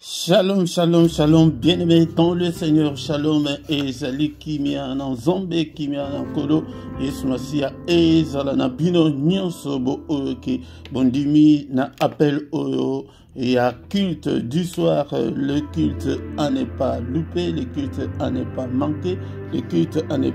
Shalom, shalom, shalom, bien-aimé dans le Seigneur, shalom, et zali kimia na zombe kimia na kolo, Yesu Masia, et zala bino nyonso bo oyoke, bondimi na appel oyo, et à culte du soir, le culte à ne pas louper, le culte à ne pas manquer, le culte à ne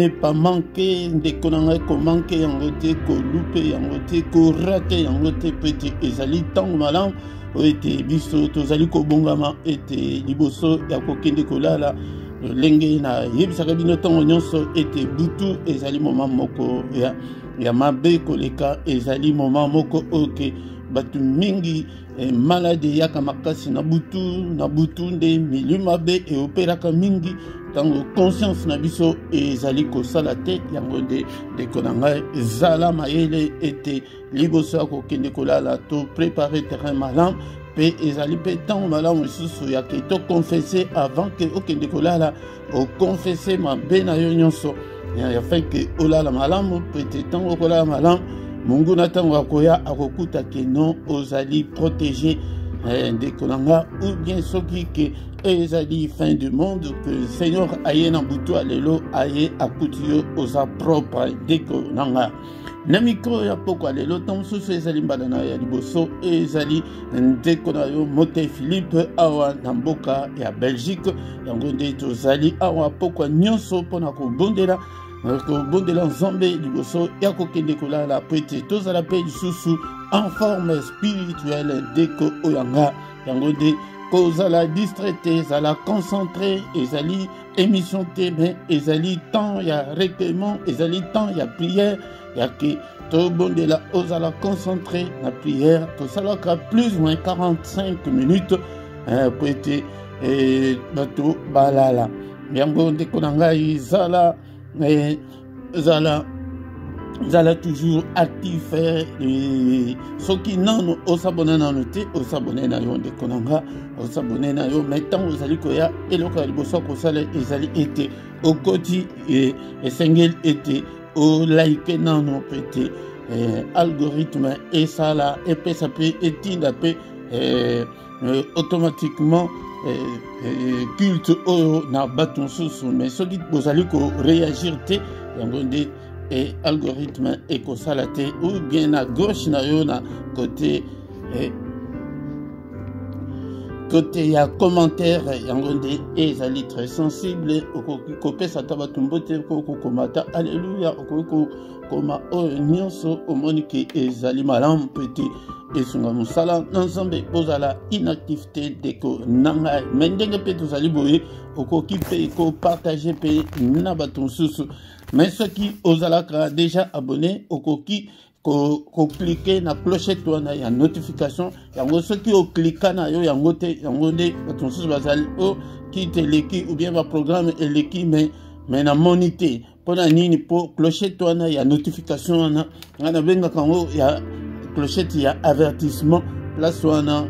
pas manquer, de konanga ko manquer yango te, ko louper yango te, ko rater yango te, petit ezali tango malam ete biso tozali ko bongama ete liboso ya kokende kolala lenge na yebisaka bino tango nyonso ete butu ezali moment moko ya mabe koleka, ezali moment moko oke batu mingi malade yaka makasi na butu nde milieu mabe e operaka mingi tango conscience na biso ezali kosala te yango de konanga zala mayele ete liboso ya kokende kolala to préparer terrain malam pe ezali pe tango malamu lisusu ya ke to confesser avant que okende kolala o confesser mabe na yo nyonso afin que olala malamu pete tango kolala malamu mungu na tango akoya akokuta ke non ozali protégé de konanga ou bien soki ke ezali fin du monde que Seigneur aye na butu alelo aye akuti yo oza propre de konanga na mikro ya poko alelo tango susu ezali mbala na ya liboso ezali ndeko na yo Mote Philippe awa na mboka ya Belgique yango nde tozali awa poko nyonso mpona kobondela nzambe liboso ya kokende kolala po ete tozala mpe lisusu en forme spirituelle deko oyanga yango nde kozala distraite ezala concentré ezali émission te mais ezali temps ya recueillement ezali temps ya prière ya ke tobondela ozala concentré na prière tosalaka plus ou moins 45 minutes po ete bato balala yango ndeko na ngai zala toujours actif soki nano osabone nano te osabone na yo ndeko na nga osabone na yo mais ntango ozali koya eloko ya liboso kosala ezali ete okoti esengeli ete olaike nano pete algorithme esala epesa mpe etinda mpe automatiquement culte oyo na bato mosusu mais soki bozali ko réagir te yango nde algorithme ekosala te ou bien na gauche na yo na côté ya commentaire yango nde ezali très sensible okoki kopesa ta bato mbote kokomata alleluya okoki koma oyo nyonso omoni ke ezali malamu pete esunga mosala na nzambe bozala inactivité deko na ngai me ndenge mpe tozali boye okoki mpe kopartage mpe na bato mosusu mais soki ozalaka déjà abonné okoki cliquer na clochette wana ya notification yango soki oklika na yo yango te yango nde bato mosusu bazali okite eleki ou bien baprogramme eleki mais na moni te mpona nini po clochette wana ya notification wana nga nabengaka yango ya clochette ya avertissement place wana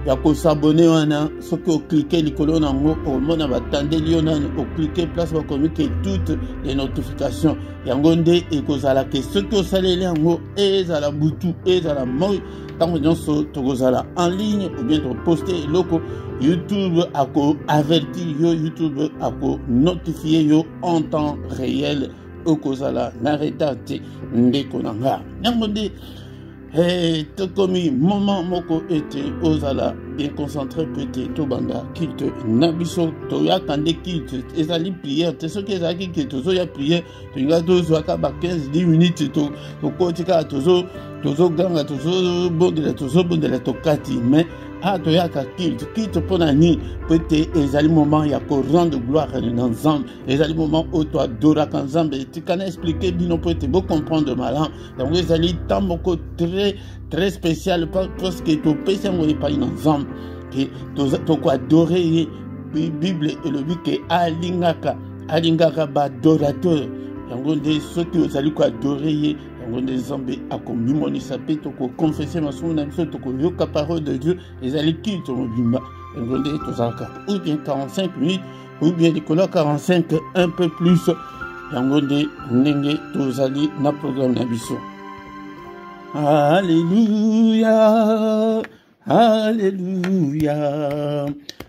ya kosabone wana soki oklike likolo nango omona batandeli yo nani oklike place bakomi ke toutes les notifications yango nde ekozala ke soki osaleli yango ezala butu ezala moi ntango nyonso tokozala en ligne ou bien toposte eloko YouTube ako avertir yo YouTube ako notifier yo en temps réel okozala na retard te ndeko na nga yango nde tokomi moment moko ete ozala bien concentré pete tobanda culte na biso toyaka nde culte ezali prière te soki ezalaki ke tozoya prière tolinga tozwaka ba 15-10 minutes tokotika tozoganga tozobondela tokati mais toyaka culte mpona nini po ete ezali moment ya korendre gloire na nzambe ezali moment oyo toadoraka nzambe tikana explike bino po ete bocomprendre malamu yango ezali temps moko très spécial parce que topesi yango epai na nzambe ke tokoadore ye bible elobi ke alingaka baadorateur yango nde soki ozali koadore ye yango nde nzambe akomimonisa mpe tokokonfese masumu na biso tokoyoka parole de Dieu ezali culte mobimba yango nde tozalaka ou bien 45 minutes ou bien likolo 45 un peu plus yango nde ndenge tozali na programme na biso Alléluia, Alléluia,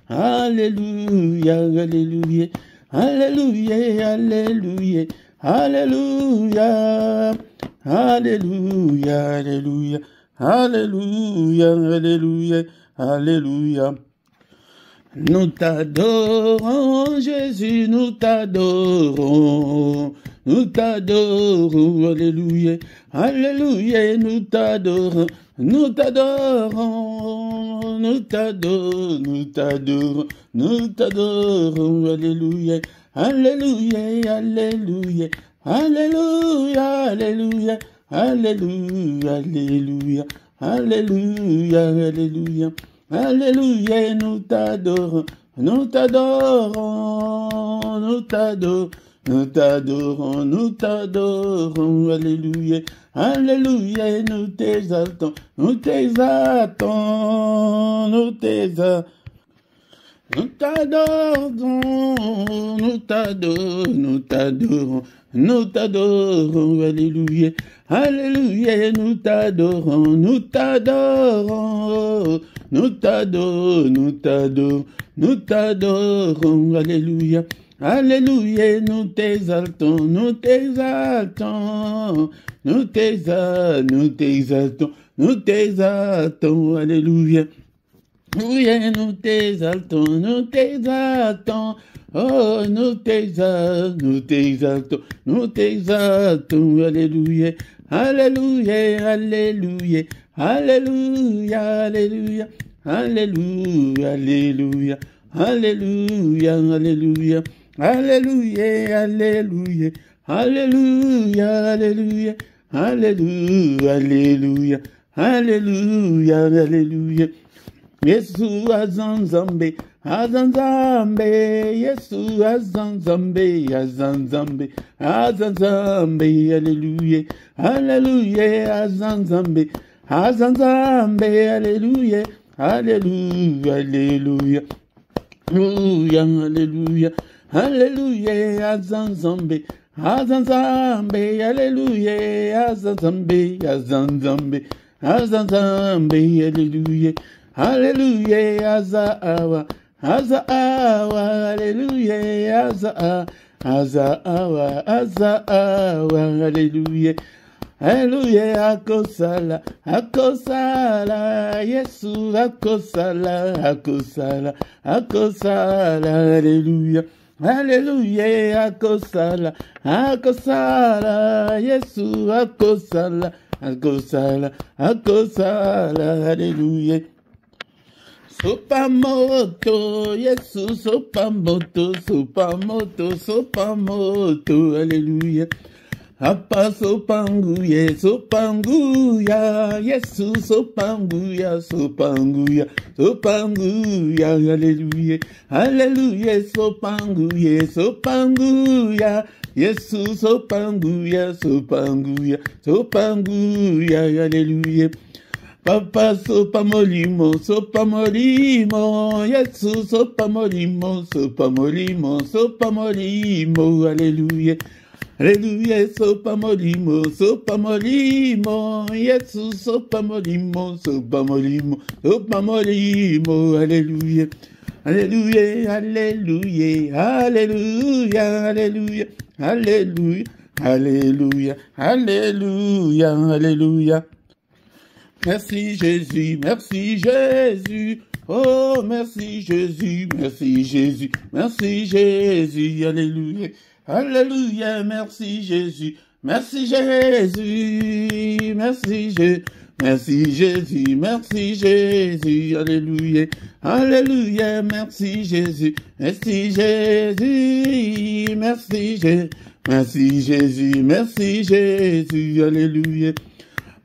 Alléluia, Alléluia, Alléluia, Alléluia, Alléluia, Alléluia, Alléluia, Alléluia, Alléluia, Alléluia. Nous t'adorons, Jésus, nous t'adorons, Alléluia, Alléluia, nous t'adorons, nous t'adorons, nous t'adorons, nous t'adorons, nous t'adorons, Alléluia, Alléluia, Alléluia, Alléluia, Alléluia, Alléluia, Alléluia, Alléluia, Alléluia. Alléluia, nous t'adorons, nous t'adorons, nous t'adorons, nous t'adorons, nous t'adorons, Alléluia, Alléluia, nous t'exaltons, nous t'exaltons, nous t'exaltons. Nous t'adorons, nous t'adorons, nous t'adorons, nous t'adorons, Alléluia, Alléluia, nous t'adorons, nous t'adorons, nous t'adorons, nous t'adorons, nous t'adorons, Alléluia, Alléluia, nous t'exaltons, nous t'exaltons, nous t'exaltons, nous t'exaltons, nous t'exaltons, Alléluia. Oui, nous t'exaltons, nous t'exaltons, oh, nous t'exaltons, nous t'exaltons, nous t'exaltons, Alléluia, Alléluia, Alléluia, Alléluia, Alléluia, Alléluia, Alléluia, Alléluia, Alléluia, Alléluia, Alléluia, Alléluia, Alléluia, Alléluia, Alléluia, Alléluia, Alléluia. Yesu azanzambe, azanzambe, Yesu azanzambe, azanzambe, azanzambe, Alléluia, Alléluia, azanzambe, azanzambe, Alléluia, Alléluia, Alléluia, Alléluia, Alléluia, azanzambe, azanzambe, Alléluia, azanzambe, azanzambe, azanzambe, Alléluia. Alléluia, Azaawa, Azaawa, Alléluia, Azaawa, Azaawa, Alléluia, Alléluia, Akosala, Akosala, Yesu, Akosala, Akosala, Akosala, Alléluia, Alléluia, Akosala, Akosala, Yesu, Akosala, Akosala, Akosala, Alléluia. Sopamoto, Yesu, sopamoto, sopamoto, sopamoto, Alléluia. Apa sopanguye, sopanguya, Yesu, sopanguya, sopanguya, sopanguya, Alléluia. Alléluia, sopanguye, sopanguya, Yesu, sopanguya, sopanguya, sopanguya, Alléluia. Papa sopamolimo, sopamolimo, Yesu sopamolimo, sopamolimo, sopamolimo, Alléluia. Alléluia, sopamolimo, sopamolimo, Yesu sopamolimo, sopamolimo, sopamolimo, Alléluia. Alléluia, Alléluia, Alléluia, Alléluia, Alléluia, Alléluia, Alléluia, Alléluia. Merci Jésus, merci Jésus, oh merci Jésus, merci Jésus, merci Jésus, Alléluia, Alléluia, merci Jésus, merci Jésus, merci Jésus, merci Jésus, merci Jésus, Alléluia, Alléluia, merci Jésus, merci Jésus, merci Jésus, merci Jésus, merci Jésus, Alléluia.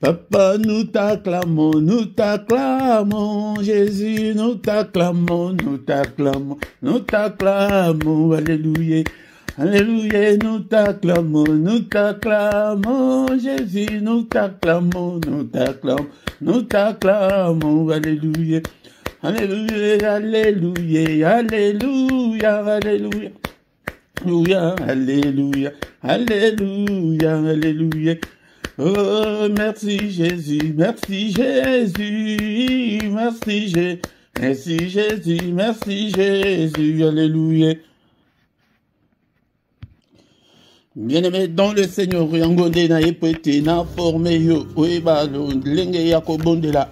Papa, nous t'acclamons, Jésus, nous t'acclamons, nous t'acclamons, nous t'acclamons, Alléluia, Alléluia, nous t'acclamons, Jésus, nous t'acclamons, nous t'acclamons, nous t'acclamons, Alléluia, Alléluia, Alléluia, Alléluia, Alléluia, Alléluia, Alléluia, Alléluia, Alléluia. Oh, merci Jésus, merci Jésus, merci Jésus, merci Jésus, merci Jésus, alléluia. Bien-aimé dans le Seigneur, yango nde na epete na formé yo, oeba lenge ya kobondela.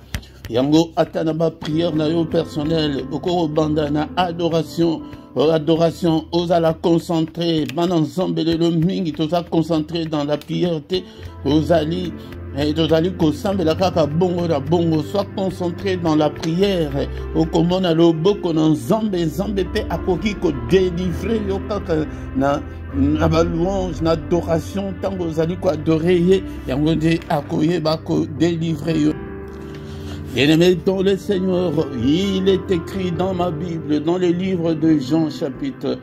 Yango atana ba prière na yo personnel, okoro banda na adoration, adoration osa la concentrer, ban ensemble le mingi tosa concentrer dans la prière te, osali kosambela kaka bongo la bongo, soit concentré dans la prière, okomona lo boko na nzambe pe akoki ko délivrer yo kaka na ba louange na adoration tango ozali ko adorer yango nde akoye bako délivrer yo. Bien-aimé dans le Seigneur, il est écrit dans ma Bible, dans le livre de Jean chapitre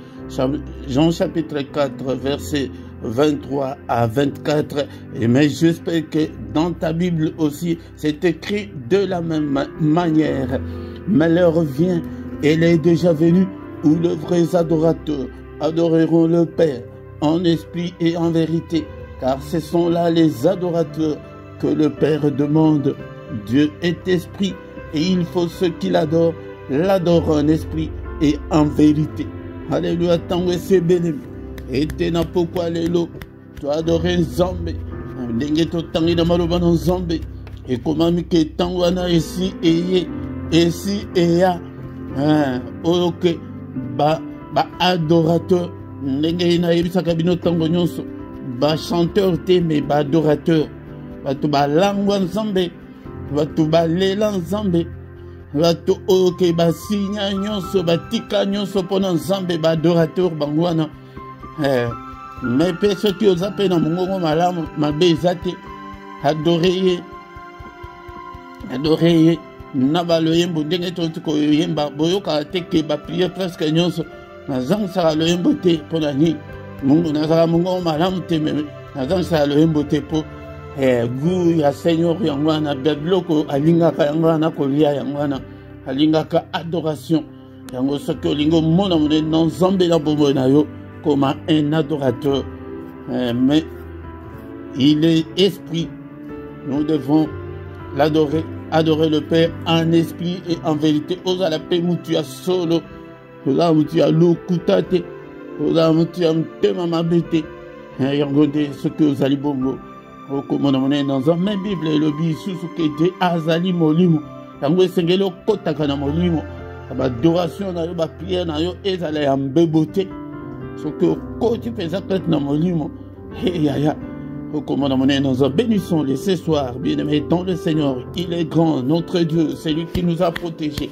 4, versets 23 à 24. Mais j'espère que dans ta Bible aussi, c'est écrit de la même manière. Mais l'heure vient, elle est déjà venue, où les vrais adorateurs adoreront le Père en esprit et en vérité, car ce sont là les adorateurs que le Père demande. Dieu est esprit et il faut ceux qui l'adorent en esprit et en vérité. Alléluia, tango c'est béni. Et tena pourquoi lelo, tu adores Nzambe. Ndenge to tangi na maloba na Nzambe. Et comment mi ke tango na ici et ya. Ok, ba adorateur. Ndenge na yebisa kabino tango nyonso. Ba chanteur te mais ba adorateur. Ba to ba langwa Nzambe. Batu balela Nzambe, batu oke basinya nyonso batika nyonso pona Nzambe ba adorateur bangwana. Mais pe ceux qui osent appeler na mongongo malamu mabe ezate adorer na baloyembo ndenge tonti ko yemba boyoka te ke ba prière presque nyonso na zang sa loyembo te pona ni mungu na za mongongo malamu te mais na zang sa loyembo te po gu ya Seigneur yangwana bebloko alingaka yangwana kolia yangwana alingaka adoration yango soki olingo mona mone na Nzambe na bombo na yo comme un adorateur, mais il est esprit. Nous devons l'adorer, adorer le Père en esprit et en vérité. Osa la paix mutua solo, osa mutua lokutate, osa mutua mtema mabete. Yangode ce que ozali bongo. Comme on a dans un même Bible, le bisu ce que Dieu azali molimo. Yango sengelo kotaka na molimo. Adoration na yo ba prière na yo ezala ya mbebote. Ce que tu fais ça dans mon livre, bénissons-les ce soir, bien-aimés dans le Seigneur. Il est grand, notre Dieu, c'est lui qui nous a protégés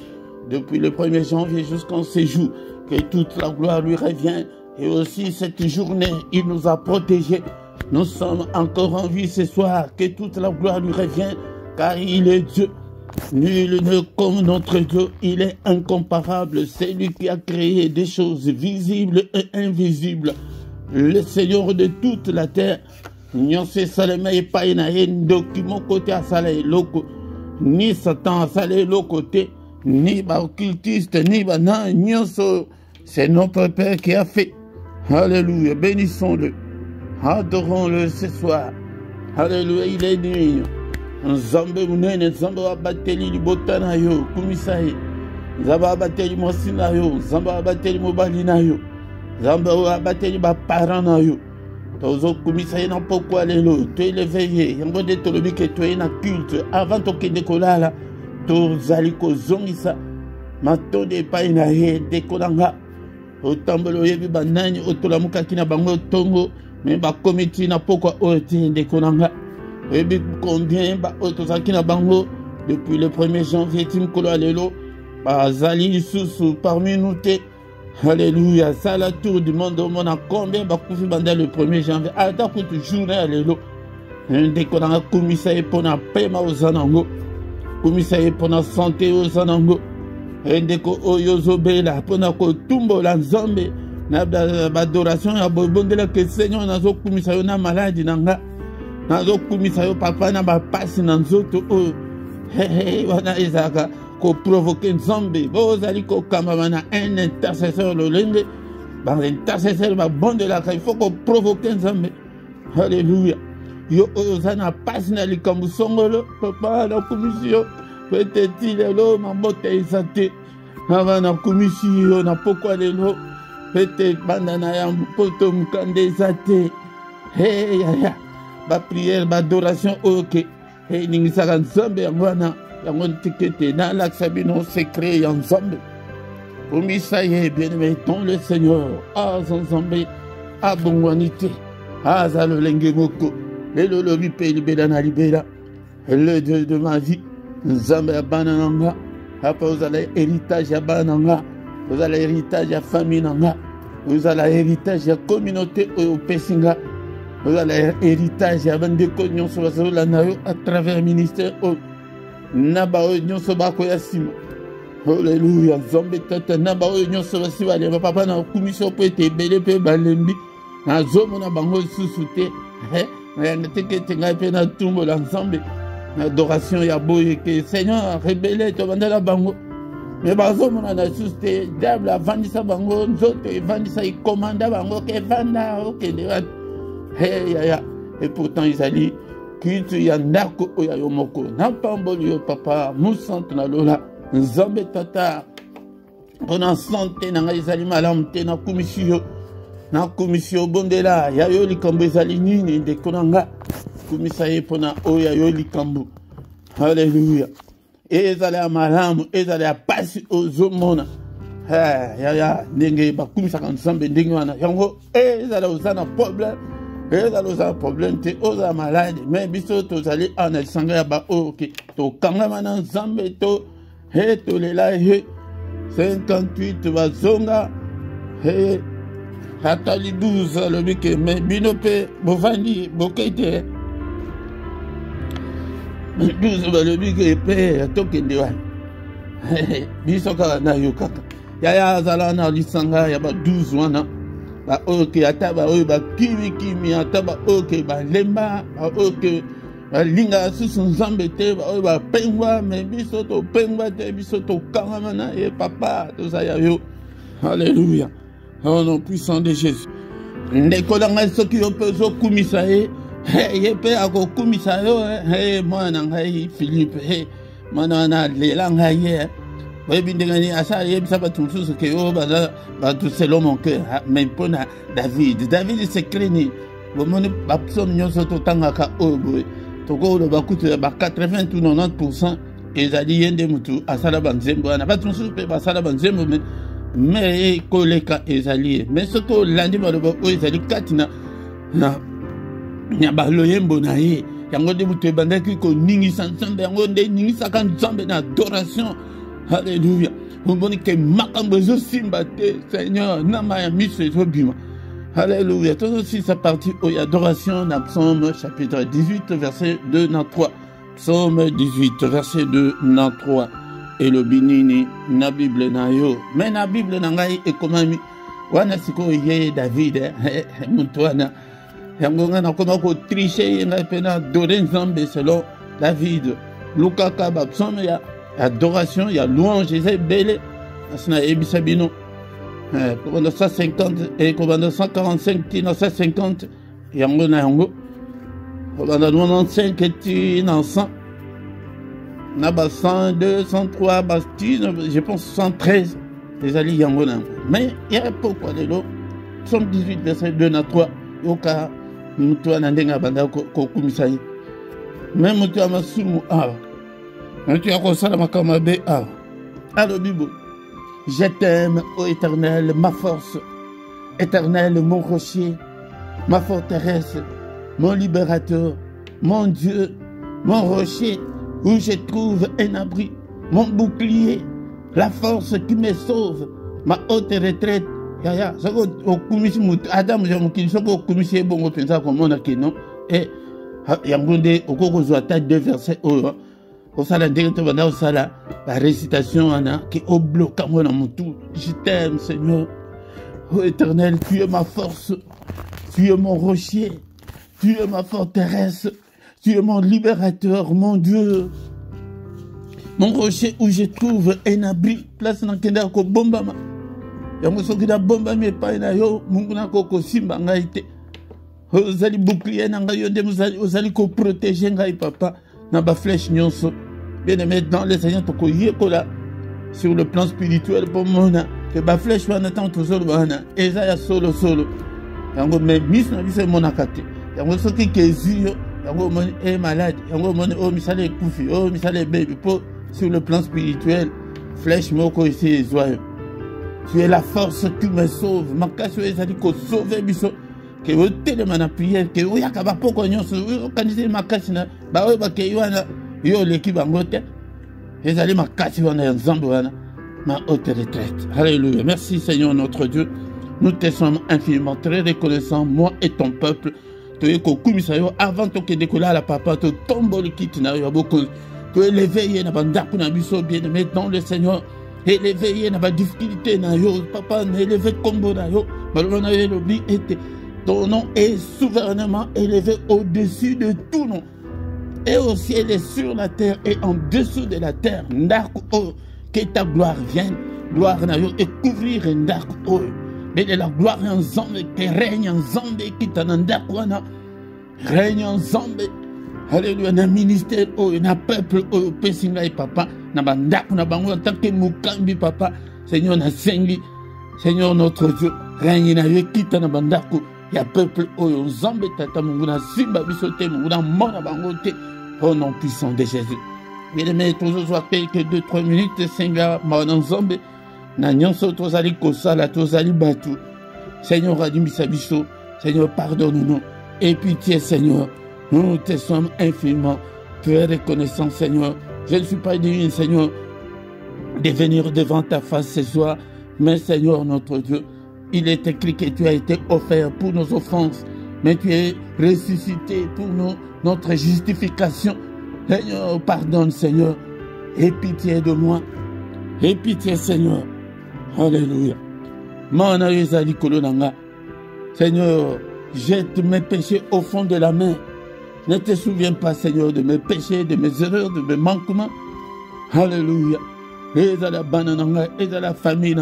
depuis le 1er janvier jusqu'en ces jours. Que toute la gloire lui revient. Et aussi cette journée, il nous a protégés. Nous sommes encore en vie ce soir. Que toute la gloire lui revient, car il est Dieu. Nul ne comme notre Dieu, il est incomparable. C'est lui qui a créé des choses visibles et invisibles. Le Seigneur de toute la terre. Nyonse salema et pas document côté à salé loko. Ni Satan à salé côté, ni ba occultiste, ni ba nan nyonso. C'est notre Père qui a fait. Alléluia, bénissons-le. Adorons-le ce soir. Alléluia, il est digne. Nzambe munene, Nzambe wa bateli libota na yo, kumisaye. Nzambe wa bateli mwasi na yo, Nzambe wa bateli mobali na yo. Nzambe wa bateli ba parents na yo. Tozo kumisaye na pokwa lelo, to élevé, yango de tolobi ke to na culte avant to kende kolala. To zali ko zongisa matonde pa ina he de kolanga. Otambolo yebi banani otolamuka kina bango tongo, mais ba komiti na pokwa ote de kolanga. Et bien, combien bango depuis le 1er janvier, Tim Kolo Alelo, Zali Soussou parmi nous. Alléluia, ça la tour du monde au monde. Combien Bakoufi Banda le 1er janvier, à ta pour journée Alelo. Dès qu'on a commissaire pour la paix aux anango, commissaire pour la santé aux anango, et dès qu'on oyozobe la pour la tumbo la zombe, na adoration à Bobon de la que Seigneur n'a pas commissaire na maladie nanga. Nazo kumisa yo papa na ba pasi na nzoto o wana ezaka ko provoquer Nzambe bozali ko kamba na un intercesseur lolenge ba intercesseur ba bon de la il faut ko provoquer Nzambe. Alléluia, yo ozana passe na likambo songolo papa na commission peut-être lelo mabota ezate na commission na pokwa lelo peut-être banda na ya poto mukande ezate hey ya ba prière ba adoration ok hey ningisaka nzambe yango wana yango tikete na l'aksabino secret ya nzambe omisa ye bien-aimé dans le Seigneur nzambe abongwanite azalo lenge moko lelo lobi pe libela na libela le Dieu de ma vie nzambe ya bana nanga apa ozala héritage ya bana nanga ozala héritage ya famille nanga ozala héritage ya communauté oyo pesinga ozala héritage ya bandeko nyonso bazolanda yo à travers ministère oyo na baoyo nyonso bakoya nsima Alléluia nzambe tata na baoyo nyonso basi balemba papa na komisa mpo ete ebele mpe balembi nazomona bango lisusu te yanga teke ete ngai mpe natumbola nzambe na adoration ya boye ke Seigneur rebele tobandela bango me bazomona na lisusu te diable avandisa bango nzoto evandisa ekomanda bango ke evanda okende wapi yaya et pourtant ezali kitu ya ndako oyo yo moko na pamboli yo papa musante na lola nzambe tata mpona sante na ngai ezali malamu te na komisio bondela ya yo likambo ezali nini ndeko na nga komisa ye mpona oyo ya yo likambo halleluya ezala ya malamu ezala ya pasi ozomona yaya ndenge bakomisaka nzambe ndenge wana yango ezala oza na problème ezala oza na problème te oza malade mais biso tozali ana lisanga ya baoyo tokangama na nzambe to tolela ye 58 bazonga atali 12 alobi ke me bino mpe bovandi bokei te 12 balobi ke mpe tokende wana biso kaka na yo kaka yaya azala na lisanga ya ba 12 wana baoyo ke ata baoyo bakimikimi ata baoyo ke balemba baoyo ke balinga susu nzambe te baoyo bapengwa me biso topengwa te biso tokangama na ye papa tozala yo halleluya au nom puissant de Jésus ndeko na ngai soki yo mpe ozokumisa ye ye mpe akokumisa yo mwana na ngai Philippe mwana wana alela ngai ye oyebi ndenge nini asala yebisa bato mosusu ke oyo baza bato selon mon cœur mais mpona david secret nini bomoni bapsaume nyonso totangaka oyo boye tokoloba kutu ya ba 80 to 90% ezali ye nde motu asala banzembo wana bato mosusu mpe basala banzembo me ekoleka ezali ye me soki olandi maloba oyo ezali kati na baloyembo na ye yango nde motu ebandaki koningisa nzambe yango nde eningisaka nzambe na adoration Alléluia. Vous voyez que makambo ezosimba te Seigneur na maya miso ezobima. Alléluia. Tout aussi sa partie où il y a adoration dans Psaume chapitre 18 verset 2 na 3. Psaume 18 verset 2 na 3. Et le binini na Bible na yo. Mais na Bible na ngai ekomami wana siko ye David muntu wana yango nga na koma ko tricher ngai pena adorer Nzambe selon David. Luka ka ba psaume ya adoration, il y a louange, il y a belé. Il y a 150 et 145, il y a 150, il y a 95 qui est dans 100. Il y a 102, 103, je pense 113. Les alliés Yangona. Mais il y a pourquoi les lots. Psaume 18, verset 2 à 3. Yoka, Moutoua Nandenga Banda Kokumisaï. Même Moutoua Masumu Awa. Tu as consacré ma camabé à le Bible. Je t'aime, ô Éternel, ma force. Éternel, mon rocher, ma forteresse, mon libérateur, mon Dieu, mon rocher, où je trouve un abri, mon bouclier, la force qui me sauve, ma haute retraite. Yaya, ça au commis Adam, j'ai mon kinsho au commis bon au pensa comme on a qui non et Yangonde au cours de 2 versets au sala ndenge banda au sala la récitation ana qui au bloc à mon tout. Je t'aime Seigneur, ô Éternel, tu es ma force, tu es mon rocher, tu es ma forteresse, tu es mon libérateur, mon Dieu. Mon rocher où je trouve un abri, place dans kenda ko bombama. Yango soki da bomba me pa na yo mungu na ko simba ngai te. ozali bouclier na ngai yo nde ozali ko protéger ngai papa na ba flèche nyonso. Bien-aimé dans le Seigneur tokoyekola sur le plan spirituel pour mona que ba flèche wana tant tozolo wana eza ya solo yango me mis na biso monaka te yango soki kezi yo yango moni est malade yango moni o misala ekufi o misala bébé po sur le plan spirituel flèche moko ici ezwa. Tu es la force qui me sauve. Makasi ezali ko sauver biso que vous téléma na prière que oya ka ba poko nyonso organiser makasi na ba oyo ba ke wana yo l'équipe bangote ezali makasi wana ya nzambe wana ma haute retraite. Alléluia. Merci Seigneur notre Dieu. Nous te sommes infiniment très reconnaissants, moi et ton peuple. Tu es kokumisa yo avant que décoller à la papa te tombe le kit na yo beaucoup. Tu es l'éveillé na bandaku na biso bien mais dans le Seigneur élevé na ba difficulté na yo papa élevé combo na yo balona yo lobi était ton nom est souverainement élevé au-dessus de tout nom et au ciel et sur la terre et en dessous de la terre ndaku oh que ta gloire vienne gloire na yo et couvrir ndaku oh mais de la gloire en Zambé qui règne en Zambé qui t'en ndaku wana règne en Zambé. Alléluia, na ministère, oh, na peuple, oh, pesinga et papa, na bandaku, na bango, en tant que mukambi, papa, Seigneur, na sengi, Seigneur notre Dieu, règne na yo, kita na bandaku, ya peuple, oh, Zambé, tata, munguna, simba, bisote, munguna, mona, bangote, au nom puissant de Jésus. Bien-aimé, toujours soit quelques 2-3 minutes, Seigneur, manan Zambé, na nyonso, tozali kosala, tozali batu, Seigneur, adimisa biso, Seigneur, pardonne-nous, et pitié, Seigneur. Nous te sommes infiniment très reconnaissants, Seigneur. Je ne suis pas digne, Seigneur, de venir devant ta face ce soir. Mais, Seigneur, notre Dieu, il est écrit que tu as été offert pour nos offenses. Mais tu es ressuscité pour notre justification. Seigneur, pardonne, Seigneur. Aie pitié de moi. Aie pitié, Seigneur. Alléluia. Seigneur, jette mes péchés au fond de la mer. Ne te souviens pas, Seigneur, de mes péchés, de mes erreurs, de mes manquements. Alléluia. Et à la banane, et à la famille,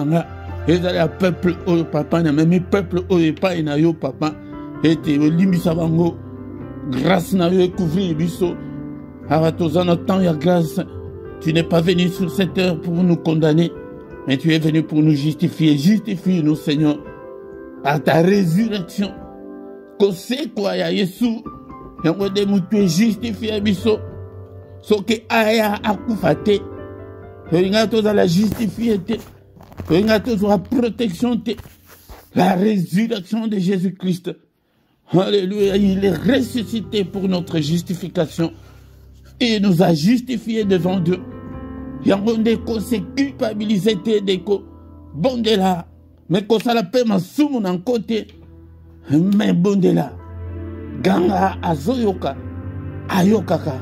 et à la peuple, oh papa, même peuple, oh pas inayo, papa. Et te limbisabango. Grâce na yo couvrir biso. Aratozan notre temps, ya grâce. Tu n'es pas venu sur cette heure pour nous condamner, mais tu es venu pour nous justifier. Justifie-nous, Seigneur, par ta résurrection. Que c'est quoi, ya Yesu? Yango de mutu justifié biso soki aya akufate inga toza la justifié te inga toza la protection te la résurrection de Jésus-Christ. Alléluia, il est ressuscité pour notre justification et il nous a justifiés devant Dieu. Yango ndeko se culpabilisé te deko bondela mais ko sala pe masumu na côté mais bondela Ganga azoyoka, ayokaka.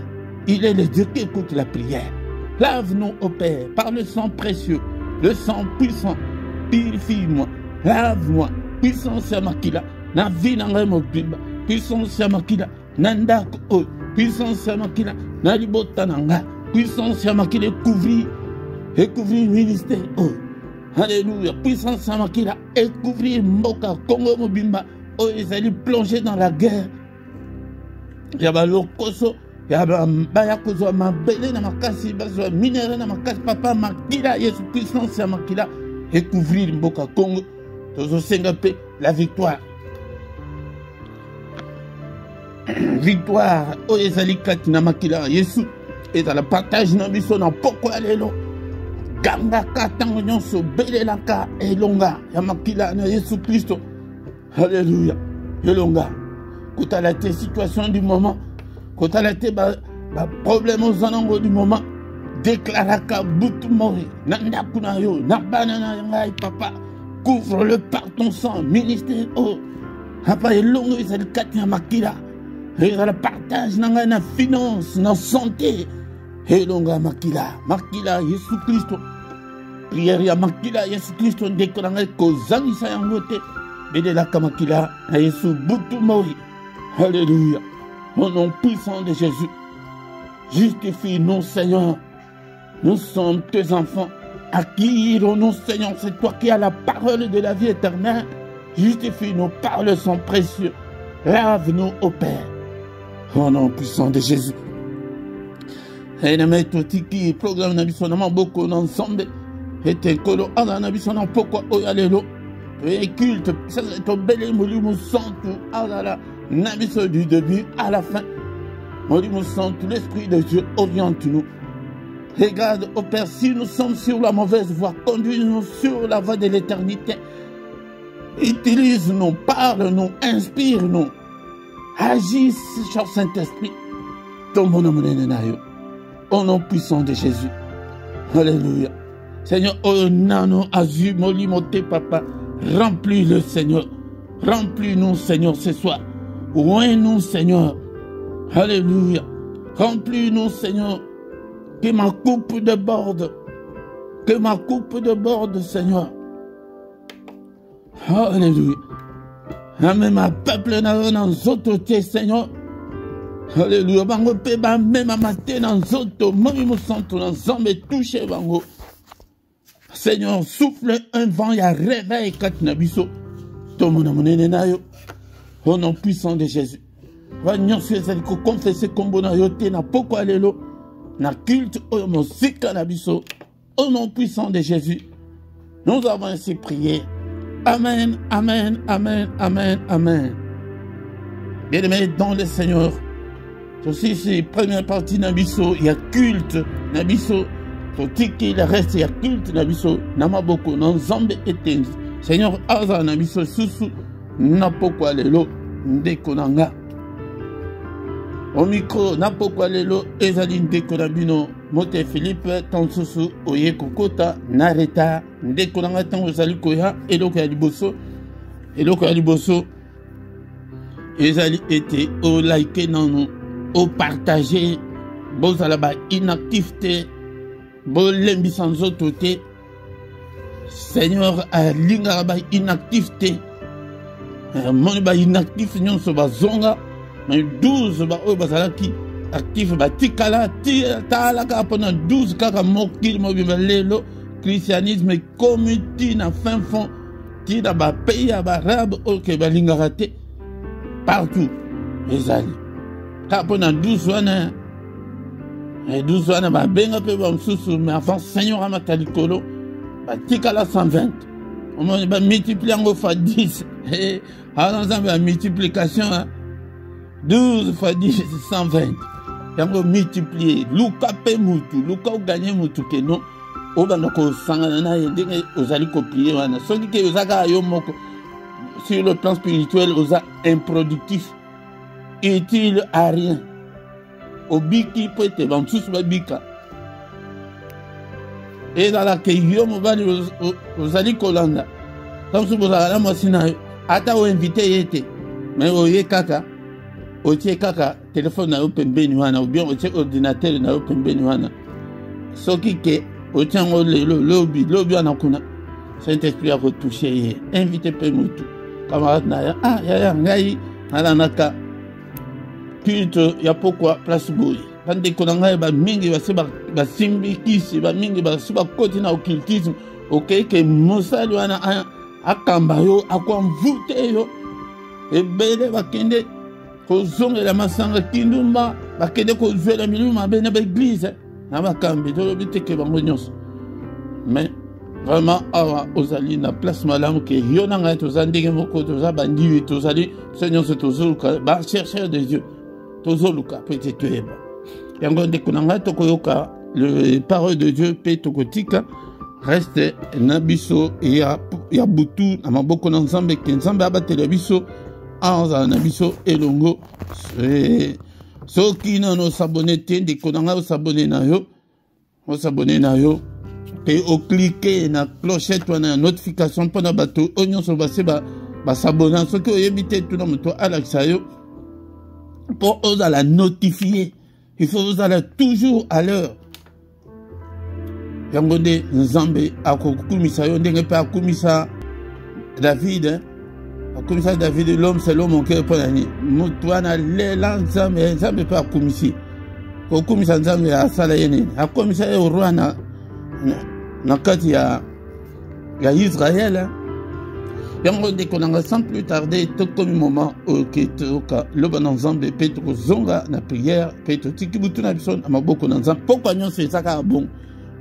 Il est le Dieu qui écoute la prière. Lave-nous au Père par le sang précieux, le sang puissant. Purifie-moi, lave-moi. Puissance ya makila, na vie na ngai mobimba. Puissance ya makila, na ndako oyo. Puissance ya makila, na libota na ngai. Puissance ya makila couvrir ministère oyo. Alléluia. Puissance ya makila, couvrir mboka Congo mobimba. Oh, ils allaient plonger dans la guerre. Yaba lokoso, yaba baya kozwa mabele na makasi, bazwa minere na makasi, papa makila, Yesu puissance ya makila, et couvrir mboka Congo, tozo senga pe la victoire. Victoire, o ezali kati na makila, Yesu, et dans le partage na biso na poko alelo, ganga katango nyonso, bele laka, elonga, ya makila na Yesu Christo. Alléluia. Elonga. Quand à la situation du moment, quand à la problème aux anangos du moment, déclara Boutou mori. Nanda kunayo, nabanana yangai papa. Couvre-le par ton sang, ministère. Oh. Apa elongo isali katia makila. Et le partage nanga na finance, na santé. Elonga makila. Makila Yesu Christo. Prière ya makila Yesu Christo déclara kozangisa yangote. Bédela kamakila na Yesu Boutou mori. Alléluia. Au nom puissant de Jésus. Justifie-nous, Seigneur. Nous sommes tes enfants. À qui irons-nous, Seigneur? C'est toi qui as la parole de la vie éternelle. Justifie-nous par le sang précieux. Lave-nous, ô Père. Au nom puissant de Jésus. Et nous mettons tiki programme nabiso nama beaucoup ensemble. Et t'es colo ala nabiso nama pourquoi oyalelo. Et culte ça c'est un bel molimu santu ala nabiso du début à la fin. Molimu santu l'esprit de Dieu oriente-nous. Regarde au Père si nous sommes sur la mauvaise voie, conduis-nous sur la voie de l'éternité. Utilise-nous, parle-nous, inspire-nous. Agis, cher Saint-Esprit. Ton bon nom au nom puissant de Jésus. Alléluia. Seigneur, oh nano, azu, moli, moté, papa. Remplis-le, Seigneur. Remplis-nous, Seigneur, ce soir. Ouin-nous, Seigneur. Alléluia. Remplis-nous, Seigneur. Que ma coupe déborde. Que ma coupe déborde, Seigneur. Alléluia. Amen, ma peuple n'a dans zototé, Seigneur. Alléluia. Bango pe ba même matin dans zoto, moi me sens dans zombe touché bango. Seigneur, souffle un vent, il y a réveil kat nabiso. To mon amonene na yo. Au nom puissant de Jésus. Va nyonse c'est ko confesser kombo na yo te na poko alelo. Na culte au mosika nabiso. Au nom puissant de Jésus. Nous avons ainsi prié. Amen, amen, amen, amen, amen. Bien-aimés dans le Seigneur, aussi c'est première partie Nabiso, il y a culte Nabiso, pour tiki le reste il y a culte Nabiso, Namaboko, Nanzambe et Tenz. Seigneur, Aza Nabiso, Susu, Napoko Alelo, Ndekonanga. Au micro, Napoko Alelo, Ezali Ndekonabino, Mote Philippe, Tansusu, Oye Kokota, Nareta, Ndekonanga Tango Koya, Eloko Aliboso, Eloko Aliboso, Ezali était au like non au partager, Bozalaba inactivité, Bolembi sans autorité, Seigneur a Lingaraba inactivité, Moniba inactif, Nyon Soba Zonga, mais 12 Bazalaki. Actif batikala talaka pendant 12 kaka mokil mobilelo christianisme et community na fin fond ti da ba pays arabe ok balingara te partout ezali ka pendant 12 wana et 12 wana ba benga pe ba msusu mais avant Seigneur amatalikolo batikala 120 on va multiplier en fois 10 et alors ça va multiplication 12 fois 10 c'est 120. Yango multiplier luka pe mutu luka ou gagner mutu ke non o banda ko sangana na yende ozali copier wana soki ke ozaka yo moko sur le plan spirituel oza improductif utile à rien obiki peut-être bantus babika et dans la ke yo mobali ozali kolanda comme si vous avez la machine ata o invité yete mais oye kaka otie kaka téléphone na pembeni wana ou bien otie ordinateur na pembeni wana soki ke otie ngo lobby wana kuna Saint-Esprit a retouché invité pe mutu camarade na ya ngai ala naka culte ya pourquoi place boy bande konanga ba mingi ba seba ba simbi kisi ba mingi ba seba koti na occultisme ke mosali wana akamba yo akwa mvute yo ebele bakende kozonga la masanga kindumba bakende kozwela miluma bene ba église na makambi to lobite ke bango nyonso mais vraiment awa ozali na place malamu ke yona ngai tozandenge moko tozabandi tozali Seigneur se tozoluka ba chercheur de Dieu tozoluka peut-être eba yango ndekunanga tokoyoka le parole de Dieu pe tokotika reste nabiso ya butu na maboko na nzambe ke nzambe abatela biso Anza nabiso elongo soki nano s'abonner te ndekonanga osabone na yo pe o cliquer na clochette wana notification mpona bato onyonso base ba s'abonner soki oyebi te tuna moto alakisa yo pour ozala notifier il faut ozala toujours à l'heure yango nde nzambe akokumisa yo ndenge pe akumisa David comme ça David l'homme c'est l'homme qui est nani mutwana lela nzambe pa kumisi ko kumisa nzambe asala yene akomisa yo rwana na kati ya Israël yango ndeko nanga sans plus tarder tokomi moment oke toyoka loba na nzambe mpe tokozonga na prière mpe totiki butu na biso na maboko na nzambe pokwa nyonso eza kaka bongo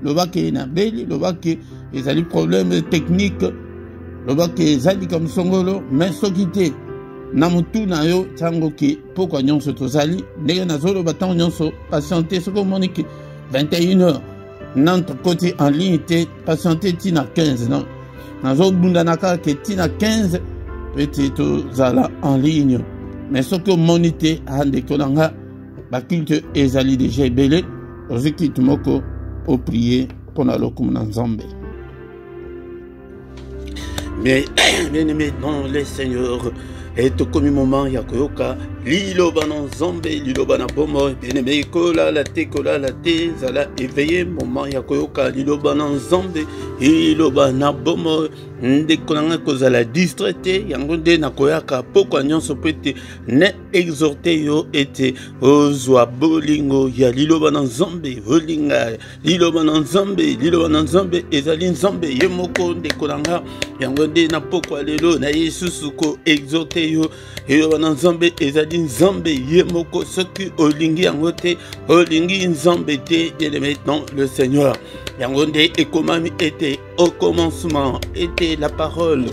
lobaki na beli lobaki ezali problème technique lobaki ezali comme songolo mais soki te na mutu na yo tango ki pokwa nyonso tozali ndenge nazoloba ntango nyonso patiente soki omoni ki 21h notre côté en ligne te patiente tina 15 non nazobunda na kaka ke tina 15 pete tozala en ligne mais soki omoni te andeko na nga baculte ezali déjà ebele oziki tumoko oprie mpona lokumu na nzambe. Mais bien aimé dans les seigneurs et tokomi moment ya koyoka liloba na nzambe liloba na bomo bien aimé kola la te zala éveillé moment ya koyoka liloba na nzambe liloba na bomo ndeko nanga kozala distraité yango nde na koyaka pokwa nyonso pete ne exhorté yo ete ozwa bolingo ya liloba na nzambe olinga liloba na nzambe ezali nzambe ye moko ndeko nanga yango nde na pokwa lelo na yesusu ko exhorté yo liloba na nzambe ezali nzambe ye moko soki olingi yango te olingi nzambe te bien-aimé dans le Seigneur yango nde ekomami ete au commencement était la parole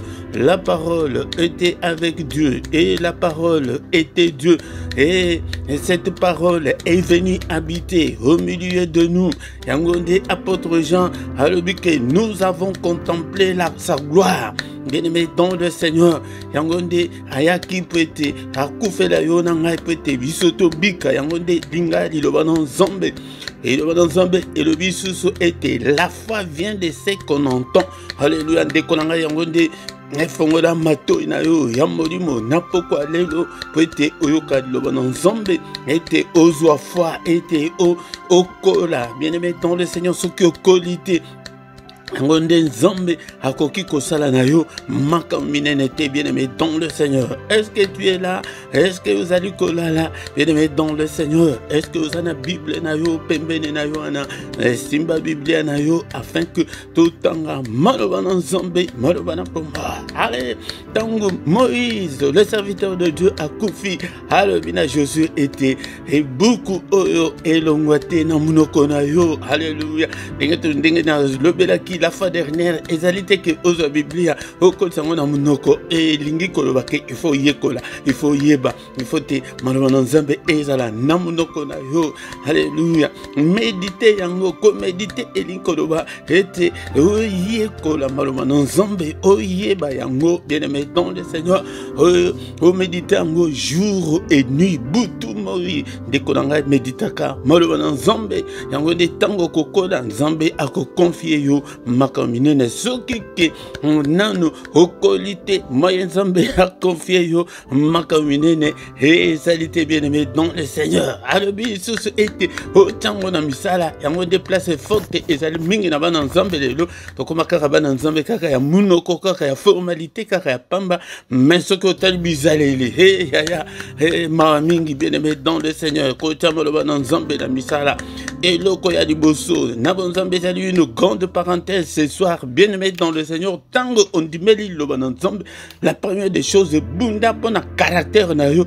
était avec Dieu et la parole était Dieu et cette parole est venue habiter au milieu de nous. Yangonde apôtre Jean a le but que nous avons contemplé sa gloire. Bien-aimé dans le Seigneur, yangonde ayaki pete akufela yona ngai pete bisoto bika yangonde linga liloba na nzambe et le nzambe et le bisusu était la foi vient de ce qu'on entend. Alléluia ndekonanga yangonde nefongola mato na yo ya molimo na pokwa lelo pete oyoka liloba na nzambe ete ozwa foi ete okola bien-aimé dans le Seigneur ce que qualité Ngonde nzambe akoki kosala na yo makaminene te bien-aimé dans le Seigneur. Est-ce que tu es là? Est-ce que vous allez kolala bien-aimé dans le Seigneur? Est-ce que vous avez la Bible na yo pembene na yo ana simba Biblia na yo afin que tout tanga maloba na nzambe maloba na pomba. Allez, tango Moïse le serviteur de Dieu a kufi alobina Josué était et beaucoup oyo elongwate na munoko na yo. Alléluia. Ndenge na lobelaki la fois dernière ezalité que ozo Biblia oko sango na munoko e lingi koloba ke il faut yekola il faut yeba il faut te malona nzambe ezala na munoko na yo. Alléluia. Méditer yango ko méditer elingi koloba ete yekola malona nzambe o yeba yango bien-aimé dans le Seigneur o méditer yango jour et nuit butu mori de konanga méditaka malona nzambe yango de tango kokola nzambe ako confier yo makaminene soki ke nano okolite moyen nzambe a confié yo makaminene et salite bien-aimé dans le Seigneur. Alobi susu ete otango na misala yango de place forte ezali mingi na bana nzambe lelo tokoma kaka bana nzambe kaka ya munoko kaka ya formalité kaka ya pamba mais soki otali bizaleli ya ma mingi bien-aimé dans le Seigneur ko tamo bana nzambe na misala eloko ya liboso na bonzambe ezali une grande parenthèse ce soir, bien-aimé dans le Seigneur, tango on dit la première des choses, bunda pona caractère na yo,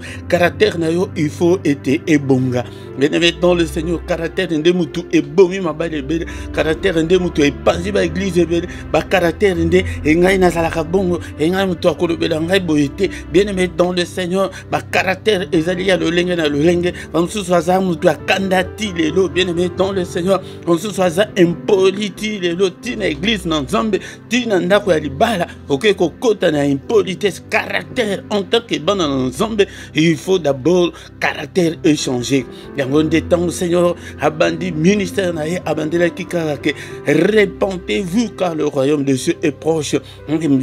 il faut être ebonga. Bien-aimé dans le Seigneur, caractère ndemutu ebomi mabale bele, caractère ndemutu epanzi ba église bele, ba caractère nde engai na salaka bongo, engai mutu akolobela ngai boyete. Bien-aimé dans le Seigneur, ba caractère ezali ya lolenge na lolenge, on se soit mutu akandati lelo, bien-aimé dans le Seigneur, on se soit impoliti lelo tina église na nzambe tina ndako ya libala oke kokota na impolitesse caractère en tant que bana na nzambe il faut d'abord caractère échanger yango nde tango Seigneur abandi ministère na ye abandela kikaka ke répentez-vous car le royaume de Dieu est proche.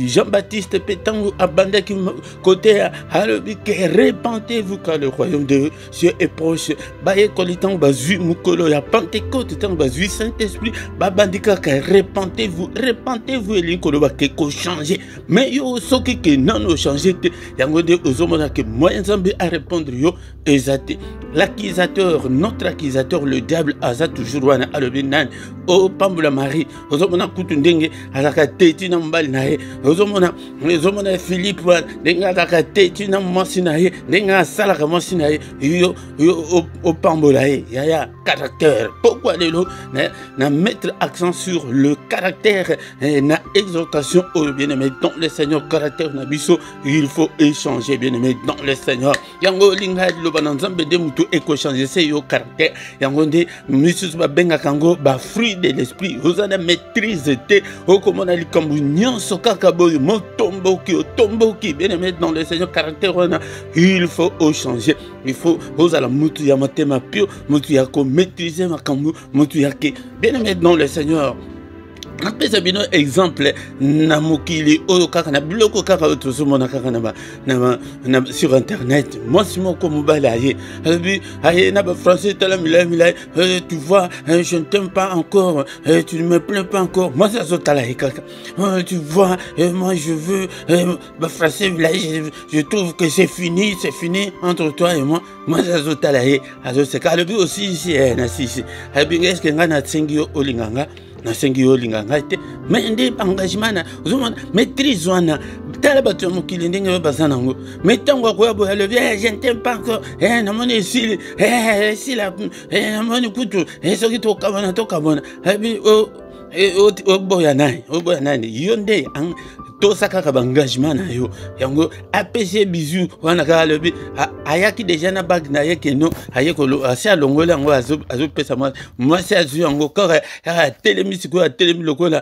Jean-Baptiste petango abandaki côté alobi ke répentez-vous car le royaume de Dieu est proche. Baye kolitango bazui mukolo ya Pentecôte tango bazui Saint-Esprit babandika ka répentez-vous et l'inkoloba keko changer mais yo soki ke nano changer te yango de ozomona ke moyen nzambe à répondre yo ezate l'accusateur accusateur, le diable, aza toujours wana alobi nani o pambola Marie, ozomona kutu ndenge azaka teti na mbali na ye, ozomona Philippe wana ndenge azaka teti na mwasi na ye, ndenge asalaka mwasi na ye, yo o pambola ye, yaya caractère. Pourquoi lelo na mettre accent sur le caractère, na exhortation au bien-aimé dans le Seigneur, caractère na biso, il faut échanger bien-aimé dans le Seigneur. Yango linga lo bananzambe de mutu eko changer c'est yo caractère. Yango nde misus ba benga kango ba fruit de l'esprit. Vous en maîtrise te o comme na likambu nyonso kaka boy motombo ki bien-aimé dans le Seigneur, caractère wana il faut changer. Il faut vous ala mutu ya matema pio, mutu ya ko maîtriser makambu, mutu ya ke bien-aimé dans le Seigneur. Après un exemple, namukili oyo kaka na biloko kaka oyo tozomona kaka na sur internet. Moi si mon comme balaye, aye na ba français tala milay tu vois, je ne t'aime pas encore, tu ne me plais pas encore. Moi ça zotala kaka. Tu vois, moi je veux ba français je trouve que c'est fini entre toi et moi. Moi ça zotala azo se ka le but aussi ici na sisi. Abi est-ce que ngana tsengi olinganga na sengi yo linganga te mais ndi engagement na ozomona maîtrise wana tala bato mokili ndenge bazana ngo mais tango ko yabo le bien je ne t'aime pas encore na moni si la na moni kutu soki to kabona abi o boya nai yonde to saka ka engagement na yo yango apc bizu wana ka lebi ayaki déjà na bag na ye keno ayeko asia longola ngo azo pesa moi c'est azu yango kore telemi siko telemi lokola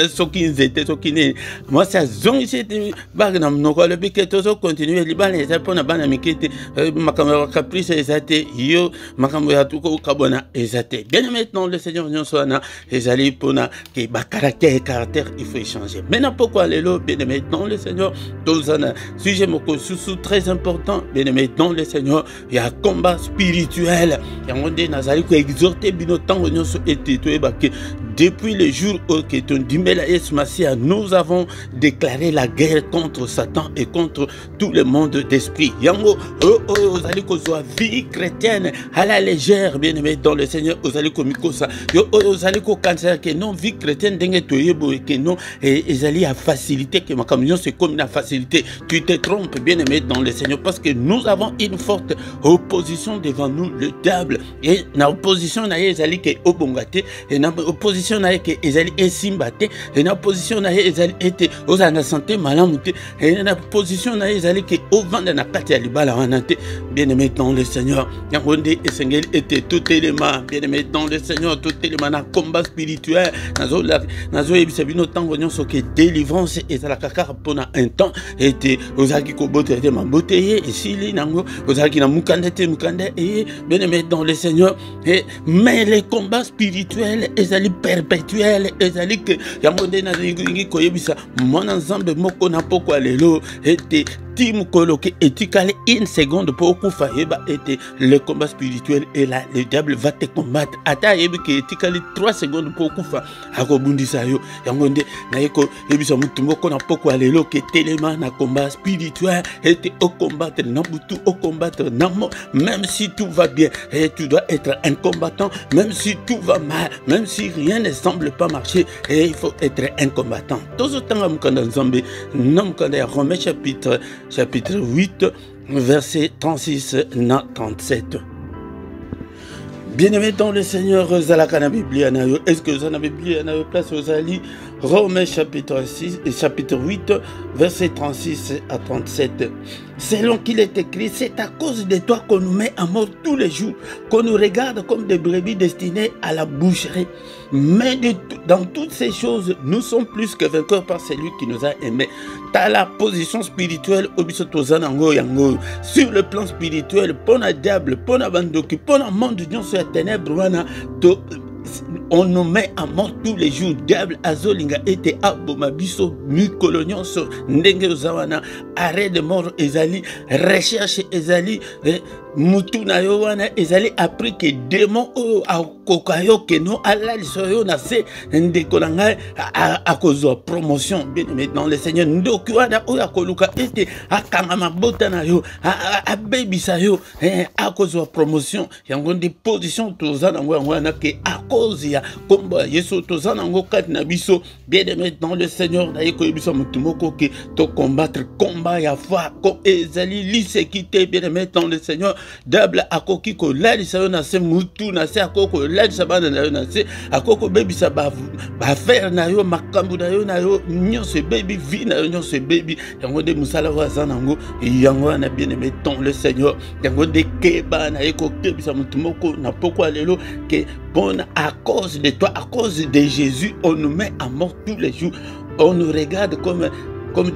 soki nzete soki ne moi c'est zongi c'est bag na mnoko lebi ke to so continuer libana eza pona bana mikete makambo caprice ezate yo makambo ya tuko kabona ezate bien maintenant le Seigneur nyonsona ezali pona ke ba caractère il faut échanger. Maintenant pourquoi bien-aimé dans le Seigneur, dans un sujet sous très important, bien-aimé dans le Seigneur, il y a un combat spirituel. Il y a un monde nazali ko exhorter binotan onyoso etetoe bake. Depuis le jour où nous avons déclaré la guerre contre Satan et contre tout le monde d'esprit. Yango vous allez ko vie chrétienne à la légère, bien-aimé dans le Seigneur, vous allez ko mikosa. Vous allez ko cancer que non vie chrétienne dengue toyebo et que non et allez à facilité que ma communion c'est comme une facilité. Tu te trompes, bien-aimé dans le Seigneur, parce que nous avons une forte opposition devant nous, le diable. Et na opposition na ezali ke obongate et na opposition na ke ezali esimbate et na opposition na ezali ete ozana santé malamute et na opposition na ezali ke ovanda na kati ya libala wanate. Bien-aimé dans le Seigneur, yangonde esengeli ete tout élément, bien-aimé dans le Seigneur, tout élément na combat spirituel nazo yebisa bino tango nyonso ke délivrance et la kaka pendant un temps était aux aki ko bote de mamboteye et sili nango aux aki na mukande et bien-aimé dans le Seigneur et mais les combats spirituels ezali perpétuels ezali que yamonde na ngi ko yebisa mon ensemble moko na poko lelo était Tim coloqué étikale une seconde pour kufa yeba était le combat spirituel et là le diable va te combattre ata yebi que étikale 3 secondes pour kufa akobundisa yo yangonde na yeko yebisa mutu moko na poko lelo que tellement na combat spirituel était au combattre na butu au combattre na mo même si tout va bien et tu dois être un combattant même si tout va mal même si rien ne semble pas marcher et il faut être un combattant. Tous autant mukanda nzambe na mukanda Romains chapitre 8 verset 36 à 37. Bien-aimé dans le Seigneur, Zalakana Biblia nayo, est-ce que vous en avez Biblia nayo place aux alliés? Romains chapitre 8 verset 36 à 37. Selon qu'il est écrit, c'est à cause de toi qu'on nous met à mort tous les jours, qu'on nous regarde comme des brebis destinées à la boucherie. Mais dans toutes ces choses, nous sommes plus que vainqueurs par celui qui nous a aimés. T'as la position spirituelle sur le plan spirituel, pona diable, pona bandoki, pona monde d'union sur la ténèbre, on nous met à mort tous les jours. Diable azolinga était abomabiso mukolonionso ndenge zawana arrêt de mort ezali recherche ezali mutu na yo wana ezali appris que démon oyo akoka yo ke no alaliso yo na se ndeko na ngai akozwa promotion. Bien aimé dans le Seigneur, ndoki wana oyo akoluka ete akanga mabota na yo abebisa yo akozwa promotion yango nde position toza nango yango wana ke akozi ya kombo ya Yesu toza nango kati na biso. Bien aimé dans le Seigneur, na yeko biso mutu moko ke to combattre combat ya foi ko ezali lisekite. Bien aimé dans le Seigneur, dable akoki ko lalisa yo na se mutu na se akoko lalisa bana na yo na se akoko bebisa ba faire na yo makambu na yo nyonso baby vie na yo nyonso baby yango de musala wa zanango yango na bien aimé dans le Seigneur yango de keba na eko kebisa mutu moko na poko lelo que bon à cause de toi, à cause de Jésus, on nous met à mort tous les jours, on nous regarde comme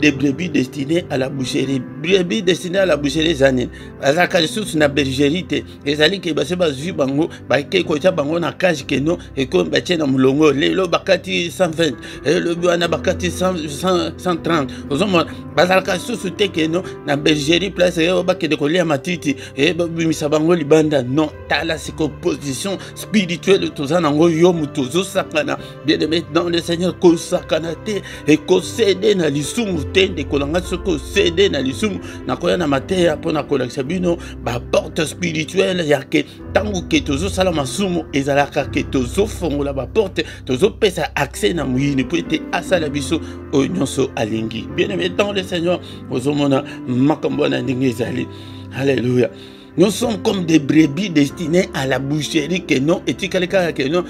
des brebis destinées à la boucherie. Brebis destinées à la boucherie zanin. Azaka sous na bergerie te. Ezali ke base bazu bango, ba ke ko cha bango na cage ke no e ko ba na mulongo. Lelo bakati 120, le buana bakati 130. Ozomo bazalaka sous te ke no na bergerie place e ba ke de ko lia matiti e ba bimisa bango libanda. Non, tala c'est position spirituelle tozana ngo yo mutu zo sakana. Bien aimé dans le Seigneur ko sakana te e ko céder na lisu de kolanga soko cédé na lisumu na koya na mateya pona kolakisa bino ba porte spirituelle ya ke tangu ke tozo sala masumu ezalaka ke tozo fongola ba porte tozo pesa accès na muyini po ete asala biso o nyonso alingi. Bien aimé dans le Seigneur, ozomona makambo na ndenge ezali. Alléluia. Nous sommes comme des brebis destinés à la boucherie que non et tikaleka que non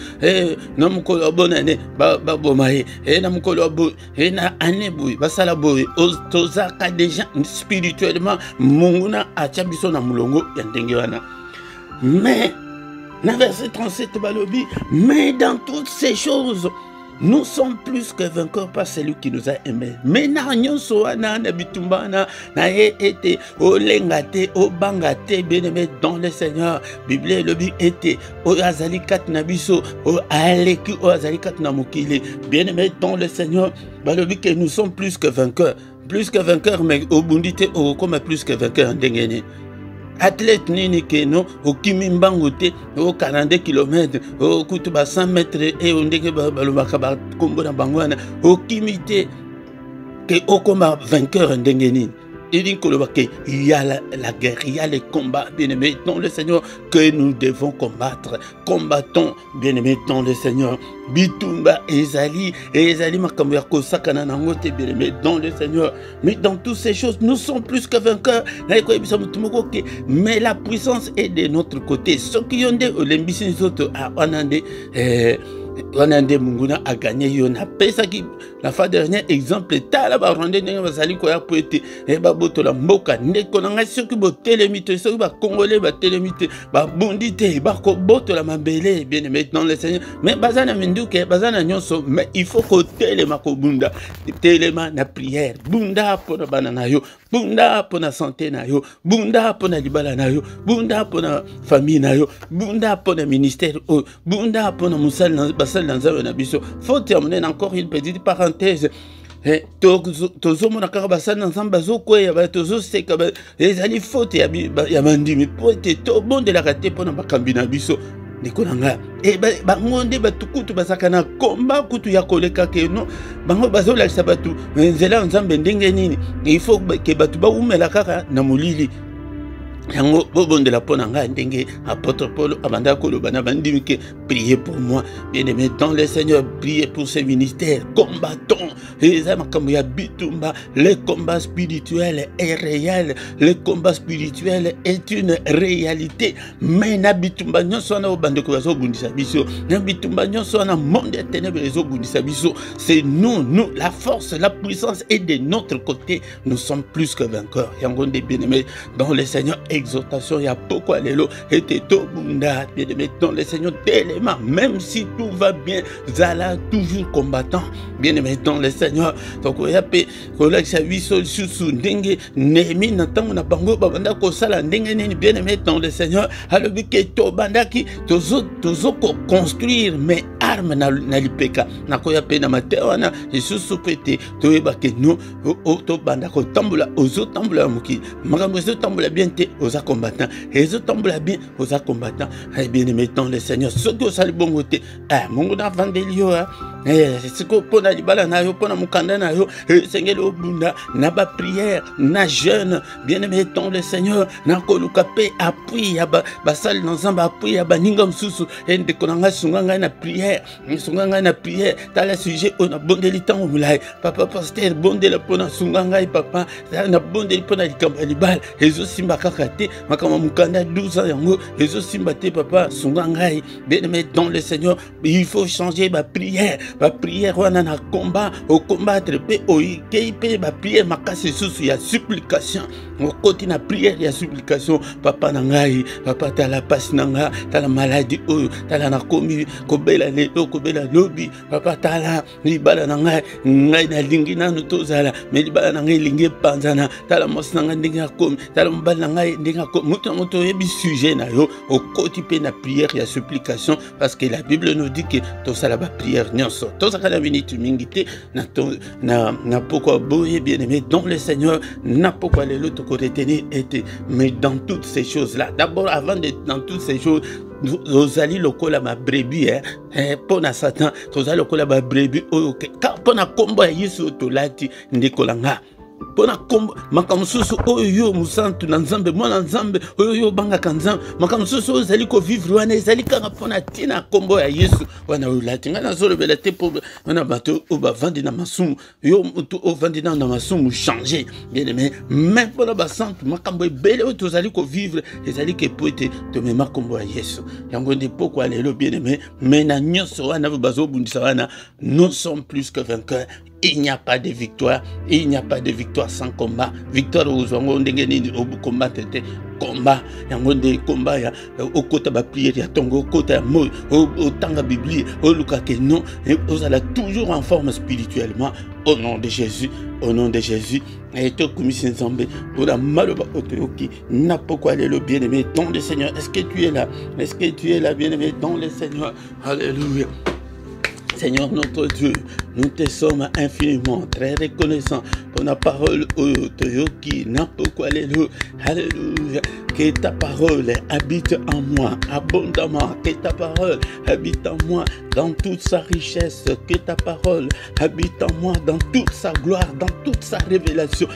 non mukolo bonane ba bomaye na mukolo bo na anebu basala boy tozaka déjà spirituellement munguna acha biso na mulongo ya ndenge wana. Mais na verset 37 balobi, mais dans toutes ces choses nous sommes plus que vainqueurs par celui qui nous a aimés. Mais n'ayons soana na bitumbana na été au lengate au bangate bien aimé dans le Seigneur. Bible le bi était au azali kat nabiso au aleki au azali kat namukile bien aimé dans le Seigneur. Balobi que nous sommes plus que vainqueurs mais au bundite au comme plus que vainqueurs ndengene. Athlète nini ke no okimi mbango te o 42 km o kutuba 100 mètres et on ndeke balobaka ba kombo na bango wana okimi te ke okoma vainqueur ndenge nini. Il dit qu'il y a la guerre, il y a les combats, bien-aimés dans le Seigneur, que nous devons combattre. Combattons, bien-aimés dans le Seigneur. Bitumba, Ezali makambo ya kosakana nangote, bien-aimés dans le Seigneur. Mais dans toutes ces choses, nous sommes plus que vainqueurs. Mais la puissance est de notre côté. Ceux qui ont des olympiques, autres à Anande, Wanande Munguna a gagné yona pesa qui la fois dernier exemple tala ba rwande ndenge bazali ko ya poete e ba boto la mboka ndeko na ngai soki bo telemite soki ba congolais ba telemite ba bundite ba ko boto la mabele bien aimé dans le Seigneur. Mais bazana minduke bazana nyonso, mais il faut ko telema ko bunda telema na prière bunda pona banana yo bunda pona santé na yo bunda pona libala na yo bunda pona famille na yo bunda pona ministère bunda pona musal na basal dans un abisso. Faut terminer encore une petite parenthèse. Tozo mona kaka basal dans un bazo quoi ya tozo seka les ali faute ya mandi mais pour être tout bon de la rater pona bakambina biso nikonanga e bangonde batukutu basakana komba kutu ya koleka ke no bango bazola sabatu nzela nzambe ndenge nini il faut que batu ba umela kaka na mulili yango bobonde la ponanga ndenge apôtre Paul abanda koloba na bandimi ke priez pour moi bien aimé dans le Seigneur, priez pour ce ministère, combattons les amakambo ya bitumba. Le combat spirituel est réel, le combat spirituel est une réalité. Mais na bitumba nyonso na obande ko bazo gundisa biso na bitumba nyonso na monde des ténèbres les gundisa biso, c'est nous la force, la puissance est de notre côté. Nous sommes plus que vainqueurs yango de bien aimé dans le Seigneur. Exhortation, il y a beaucoup à l'élo, et t'es tout bunda, bien aimé dans le Seigneur, dès élément, même si tout va bien, Zala toujours combattant. Bien-aimé dans le Seigneur, donc il y a pe collègue service sous ndenge nemi n'entend na bango babanda ko sala ndenge nini bien-aimé dans le Seigneur, alors que to bandaki tozo construire mais armes na lipeka na ko ya pe na matewana Yesu pete to ebake no to banda ko tambola ozo tambola muki makambo zo tambola bien te aux combattants et zo tambola bien aux combattants. Et bien-aimé dans le Seigneur, ce que ça le bon côté mongo na vandelio c'est que pour na libala na yo pour na mukanda na yo Seigneur obunda na ba prière na jeûne bien-aimé dans le Seigneur na ko lukape appui ya ba sal dans zamba appui ya ba ninga msusu ende konanga sunganga na prière tala sujet on a bondeli tango mulai papa pasteur bondela pona sunganga et papa na bondeli pona likamba libala ezo simba kakate makama mukanda 12 ans yango ezo simba te papa sunganga bien-aimé dans le Seigneur. Il faut changer ma prière wana na combat au combattre pe o ikeipe ba prière makasi susu ya supplication au côté na prière ya supplication papa nangai papa tala passe nanga tala maladie o tala na komi kobela lelo kobela lobi papa tala libala nangai ngai na lingi na tozala me libala nangai lingi panzana tala mos nanga ndinga komi tala mbala nangai ndinga komi moto yebi sujet na yo au côté pe na prière ya supplication parce que la Bible nous dit que to sala ba prière nyonso to sala minute mingite na pourquoi boye bien-aimé dans le Seigneur na pourquoi les autres retenir était mais dans toutes ces choses là d'abord avant de dans toutes ces choses nous allons lokola ma brebis pour na Satan nous allons lokola ma brebis pour na combat Yesu to lati ndekolanga pona kombo makamsusu oyo musantu na nzambe mwana nzambe oyo banga kanzam makamsusu zali ko vivre wana zali kanga pona tina kombo ya Yesu wana ulatinga na zolo belate po wana bato o bavandi na masumu yo mutu o vandi na masumu changer bien aimé même pona basantu makambo ebele o tozali ko vivre ezali ke poete to mema kombo ya Yesu yango ndi poko lelo bien aimé mais na nyonso wana bazo bundisa wana nous sommes plus que vainqueurs. Il n'y a pas de victoire, il n'y a pas de victoire sans combat. Victoire aux gens qui ont combattu combat, il combat au côté de la prière, au côté au temps de la Bible, au Lukaké, non, vous allez toujours en forme spirituellement. Au nom de Jésus, au nom de Jésus. Et tout comme si nous sommes pour la malheureuse qui n'a pas quoi aller le bien-aimé dans le Seigneur. Est-ce que tu es là? Est-ce que tu es là, bien-aimé dans le Seigneur? Alléluia. Seigneur notre Dieu, nous te sommes infiniment très reconnaissants pour la parole qui n'a pas quoi aller. Alléluia. Que ta parole habite en moi abondamment. Que ta parole habite en moi dans toute sa richesse. Que ta parole habite en moi dans toute sa gloire, dans toute sa révélation.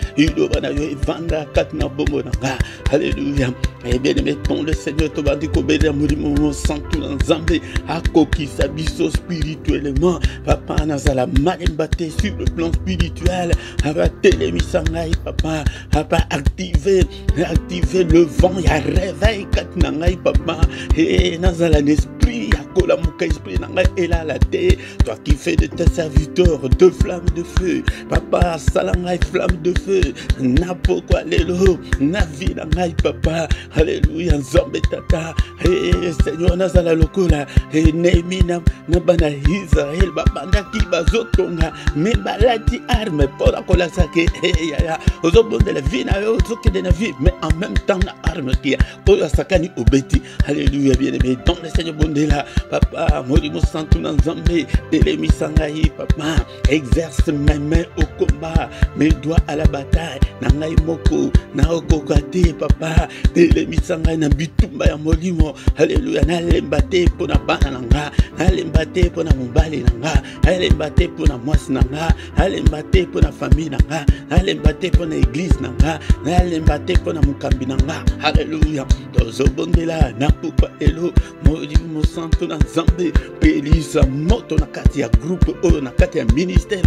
Alléluia. Et bien aimé, ton le Seigneur te va dire qu'au béni mon sang tout ensemble à coquille s'abisso spirituellement. Papa nazala malembaté sur le plan spirituel. Papa télémisangai papa. Papa activer le vent. Il y a réveil katnangai papa. Et nazala l'esprit. La mouka esprit nangai et là la terre. Toi qui fais de tes serviteurs deux flammes de feu. Papa salangai flamme de feu. Na pourquoi lelo. Na vie nangai papa. Alléluia. Nzambe tata. Et Seigneur nazala lokola. Et Némi na bana Israël. Babanda ki bazotonga. Me balati arme. Pour la kola sake. Et ya. Ozobon de la vie na yo. Ozoke de la vie. Mais en même temps na arme qui a. Oya sakani obeti. Alléluia bien aimé. Dans le Seigneur bondela. Papa, Morimo Santu Nanzambe, Telemi Sangaï, papa, exerce mes mains au combat, mes doigts à la bataille, Nangaï Moko, Naoko Kate, papa, Telemi Sangaï, Nabitumba ya Molimo, Alléluia, Nalembate pour na bananga, Nalembate pour na Mubali Nanga, Nalembate pour na Moas Nanga, Nalembate pour na famille Nanga, Nalembate pour na église Nanga, Nalembate pour na Mukambi Nanga, Alléluia, Tozobondela, Napupa Elo, Morimo Santu Nzambe, Pelisa moto na kati ya groupe na kati ya ministère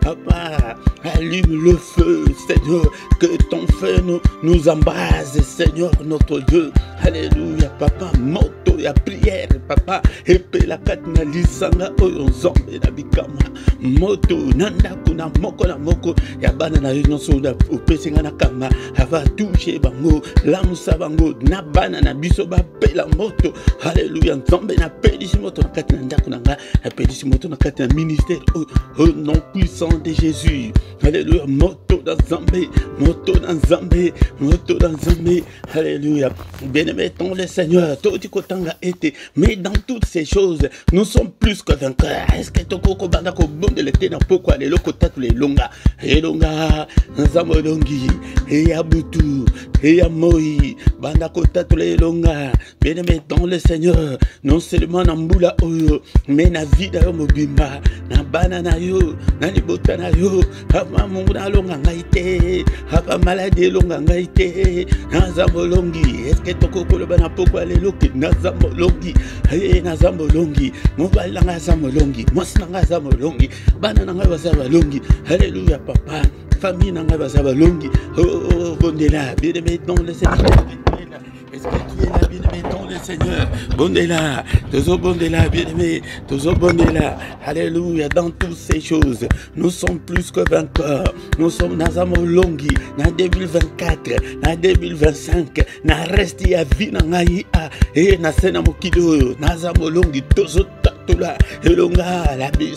papa allume le feu Seigneur, que ton feu nous embrase Seigneur notre Dieu. Alléluia papa, moto ya prière papa, epe la kati na lisanga oyo nzambe na bikama moto nandaku na moko ya bana na nyonso da opesenga na kama ava toucher bango lamusa bango na bana na biso ba pela moto. Alléluia. Nzambe na pelisi moto na kati na ndako na nga, na pelisi moto na kati na ministère au nom puissant de Jésus. Alléluia. Moto dans Nzambe, moto dans Nzambe, moto dans Nzambe. Alléluia. Bien-aimé ton le Seigneur, toti kotanga ete, mais dans toutes ces choses, nous sommes plus que vainqueurs. Est-ce que toko banda ko bonde le tena poko ale loko tatu le longa, elonga nzamolongi, e ya butu, e ya moi, banda ko tatu le longa. Bien-aimé dans le Seigneur, non seulement na mbula oyo, mais na vida yo mobimba, na bana na yo, na libota na yo, hapa mungu na longa ngaite, hapa malade longa ngaite, na zamolongi. Est-ce que toko koloba na poko ale loke na zamolongi, na zamolongi, mobali na zamolongi, mwasi na zamolongi, bana na bazalongi. Alléluia papa, famille na bazalongi. Oh bondela, bien-aimé dans le Seigneur. Est-ce que tu es là, bien-aimé dans le Seigneur? Bondela, toujours bondela, bien-aimé, toujours bondela. Alléluia, dans toutes ces choses, nous sommes plus que vainqueurs. Nous sommes dans Zamolongi, dans 2024, dans 2025, dans resti à vie, dans Aïa, et dans Senamokido, dans Zamolongi, toujours.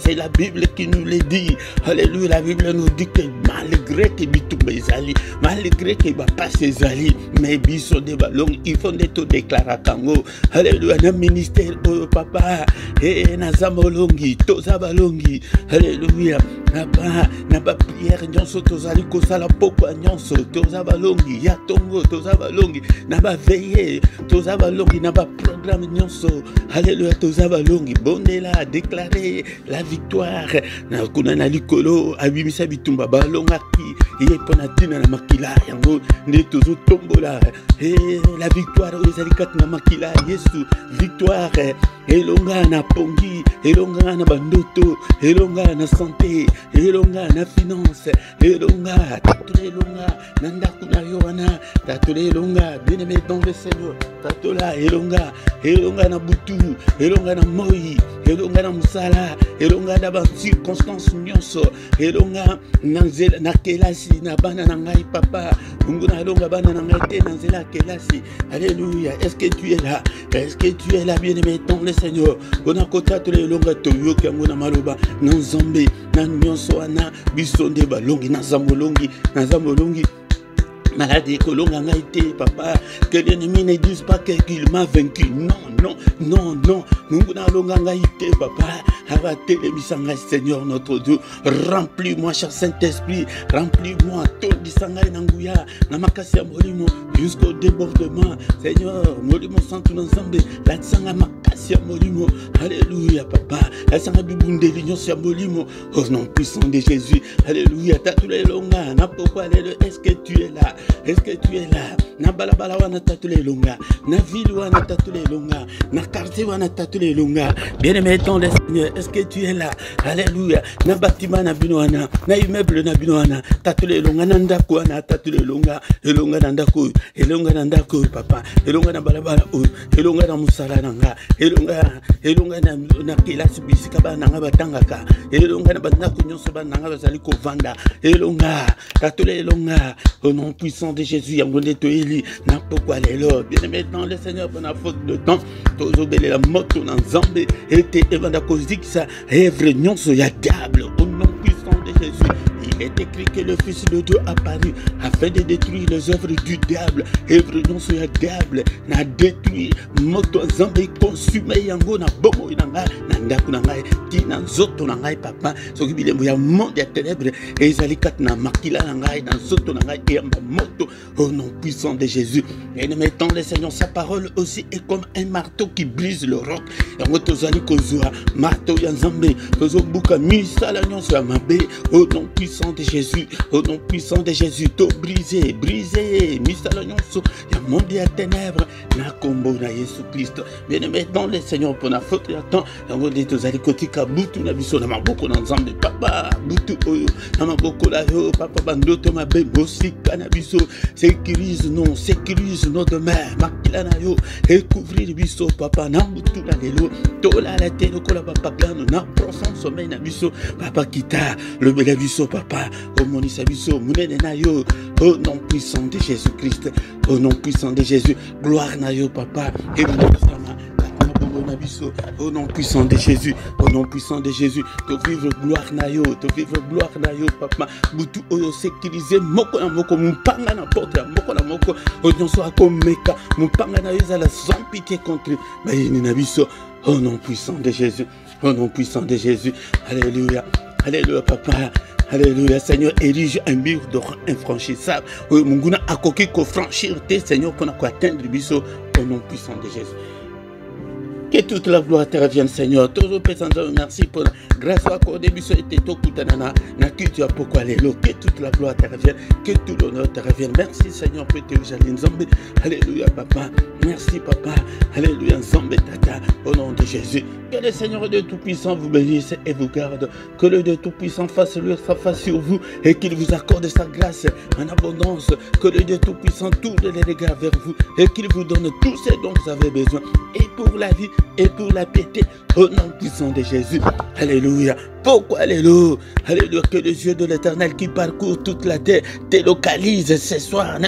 C'est la Bible qui nous le dit. Alléluia, la Bible nous dit que malgré que Bitoumé Zali, malgré que Bapasse Zali, mais Bisso de Ballon, il faut de tout déclarer à Kango. Alléluia, dans le ministère, oh papa, et Nazamolongi, Tozabalongi. Alléluia, n'a pas prière, Nyonso, Tozali, Kosala, Poko, Nyonso, Tozabalongi, Yatongo, Tozabalongi, n'a pas veillé, Tozabalongi, n'a pas programme, Nyonso. Alléluia, Tozabalongi. Bondela a déclaré la victoire. Na kunana likolo abimisa bitumba balonga ki yepona tina na makila yango ne tozo tombola. La victoire ezalikat na makila Yesu. Victoire elonga na pongi, elonga na bandoto, elonga na santé, elonga na finance, elonga tatule elonga nanda kuna yoana tatule elonga bien-aimé dans le Seigneur. Tatola elonga, elonga na butu, elonga na moi, elonga na musala, elonga na ba circonstance nyonso, elonga na nzela na kelasi na bana na ngai papa, mungu na elonga bana na ngai te na nzela kelasi. Alléluia. Est-ce que tu es là? Est-ce que tu es là, bien-aimé dans le Seigneur? On a contact les longa toyo kangona maloba na Nzambe na nyonso ana bisonde balongi na zamolongi na zamolongi. Maladie kolonga ngaite papa, que l'ennemi ne dise pas qu'il m'a vaincu. Non, non, non, non. Mungu na longa ngaite papa. Arrêtez les misanga Seigneur notre Dieu. Remplis-moi cher Saint-Esprit, remplis-moi tout disanga nanguya namakasi molimo jusqu'au débordement. Seigneur, molimo santu nzambe, la tsanga makasi molimo. Alléluia papa. La tsanga bibunde l'union sur molimo. Au nom puissant de Jésus. Alléluia. Tatule longa na pourquoi est-ce que tu es là? Est-ce que tu es là? Na balabala wana tatule longa, na ville wana tatule longa, na quartier wana tatule longa. Bien-aimé dans le Seigneur, est-ce que tu es là? Alléluia. Na bâtiment na binoana, na immeuble na binoana, tatule longa na ndako wana tatule longa, elonga na ndako papa, elonga na balabala o, elonga na musala nanga, elonga na kelasi bisika bana nga batangaka, elonga na bandako nyonso bana nga bazali kovanda, elonga tatule elonga au nom puissant de Jésus. Yangone to eli na pourquoi les lords. Bien-aimé dans le Seigneur, pour la faute de temps, tozobele la moto na Nzambe était evanda kozik sa œuvre nyonso ya diable au nom puissant de Jésus. Il est écrit que le Fils de Dieu apparu afin de détruire les œuvres du diable. Œuvre non sur le diable n'a détruit moto Nzambe consumé yango na bomo inanga na ndaku na ngai tina nzoto na ngai papa soki bilembo ya monde ya ténèbres ezali kat na makila na ngai na nzoto na ngai eyamba moto au nom puissant de Jésus. Et nous mettons le Seigneur, sa parole aussi est comme un marteau qui brise le roc. Yango tozali kozwa marteau ya Nzambe tozobuka misala nyonso ya mabe au nom puissant de Jésus. Jésus, au nom puissant de Jésus, to brisé, brisé, misalonionso, ya monde ya ténèbres, na combo na Jésus Christ. Bien-aimé dans le Seigneur pour la faute ya temps, ya ngode tozali kotika butu na biso na maboko na nzambe papa, butu oyo na maboko la yo papa bandoto mabe bosika na biso, sécurise nos demeures, makila na yo, recouvrir biso papa na butu na lelo, tola la telo kola papa plano na profond sommeil na biso, papa kita, le bel biso papa, au monisa biso, munene na yo, au nom puissant de Jésus-Christ, au nom puissant de Jésus, gloire na yo papa, et au nom puissant de Jésus, au nom puissant de Jésus, te vivre gloire na yo, papa, butu oyo sécurisé, moko na moko, mpanga na porte, moko na moko, oyo so akomeka, mpanga na yo zala sans pitié contre, bayini na biso, au nom puissant de Jésus, au nom puissant de Jésus, alléluia, alléluia papa. Alléluia, Seigneur, érige un mur d'or infranchissable. Munguna akoki ko franchir te, Seigneur, qu'on a ko atteindre biso, au nom puissant de Jésus. Que toute la gloire te revienne, Seigneur. Toujours présent, merci pour la grâce à quoi au début ça était tout kutanana. Na tu as pourquoi aller l'eau. Que toute la gloire te revienne, que tout l'honneur te revienne. Merci, Seigneur, pour te jaline Zambé. Alléluia, papa. Merci, papa. Alléluia, Zambé, tata. Au nom de Jésus. Que le Seigneur de Tout-Puissant vous bénisse et vous garde. Que le de Tout-Puissant fasse lui sa face sur vous et qu'il vous accorde sa grâce en abondance. Que le de Tout-Puissant tourne les regards vers vous et qu'il vous donne tous ce dont vous avez besoin. Et pour la vie et pour la piété, au nom puissant de Jésus. Alléluia. Pourquoi alléluia? Alléluia. Que les yeux de l'Éternel qui parcourt toute la terre te localise ce soir.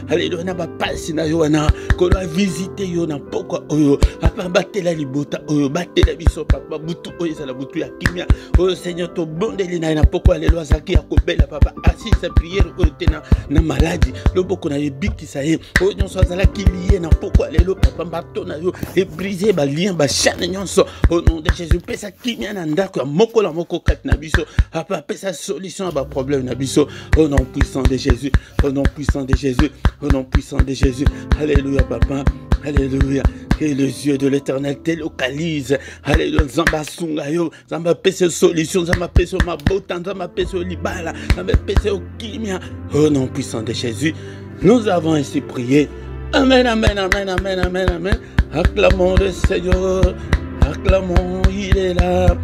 Alléluia. Na ba pasi na yoana. Ko la visiter yona. Pourquoi oyo? Apa batte la libota oyo. Batte la biso papa. Butu oyo sa la butu ya kimia. Oh Seigneur, to bondeli na ina. Pourquoi alléluia zaki ya kobela papa. Assis sa prière oyo tena na maladie. Le boko na yebiki sa ye. Oyo nyonso azala ki lié na pourquoi alléluia papa mbato na yo. Et briser ba lien ba chaîne nyonso. Au nom de Jésus, pesa kimia na ndako ya moko la moko kat na biso. Apa pesa solution ba problème na biso. Au nom puissant de Jésus. Au nom puissant de Jésus. Au nom puissant de Jésus. Alléluia papa. Alléluia. Que les yeux de l'Éternel te localisent. Alléluia. Zamba sungayo. Zamba pesa solution. Zamba pesa ma botan. Zamba pesa libala. Zamba pesa kimia. Au nom puissant de Jésus. Nous avons ainsi prié. Amen, amen, amen, amen, amen, amen. Acclamons le Seigneur. Acclamons, il est là.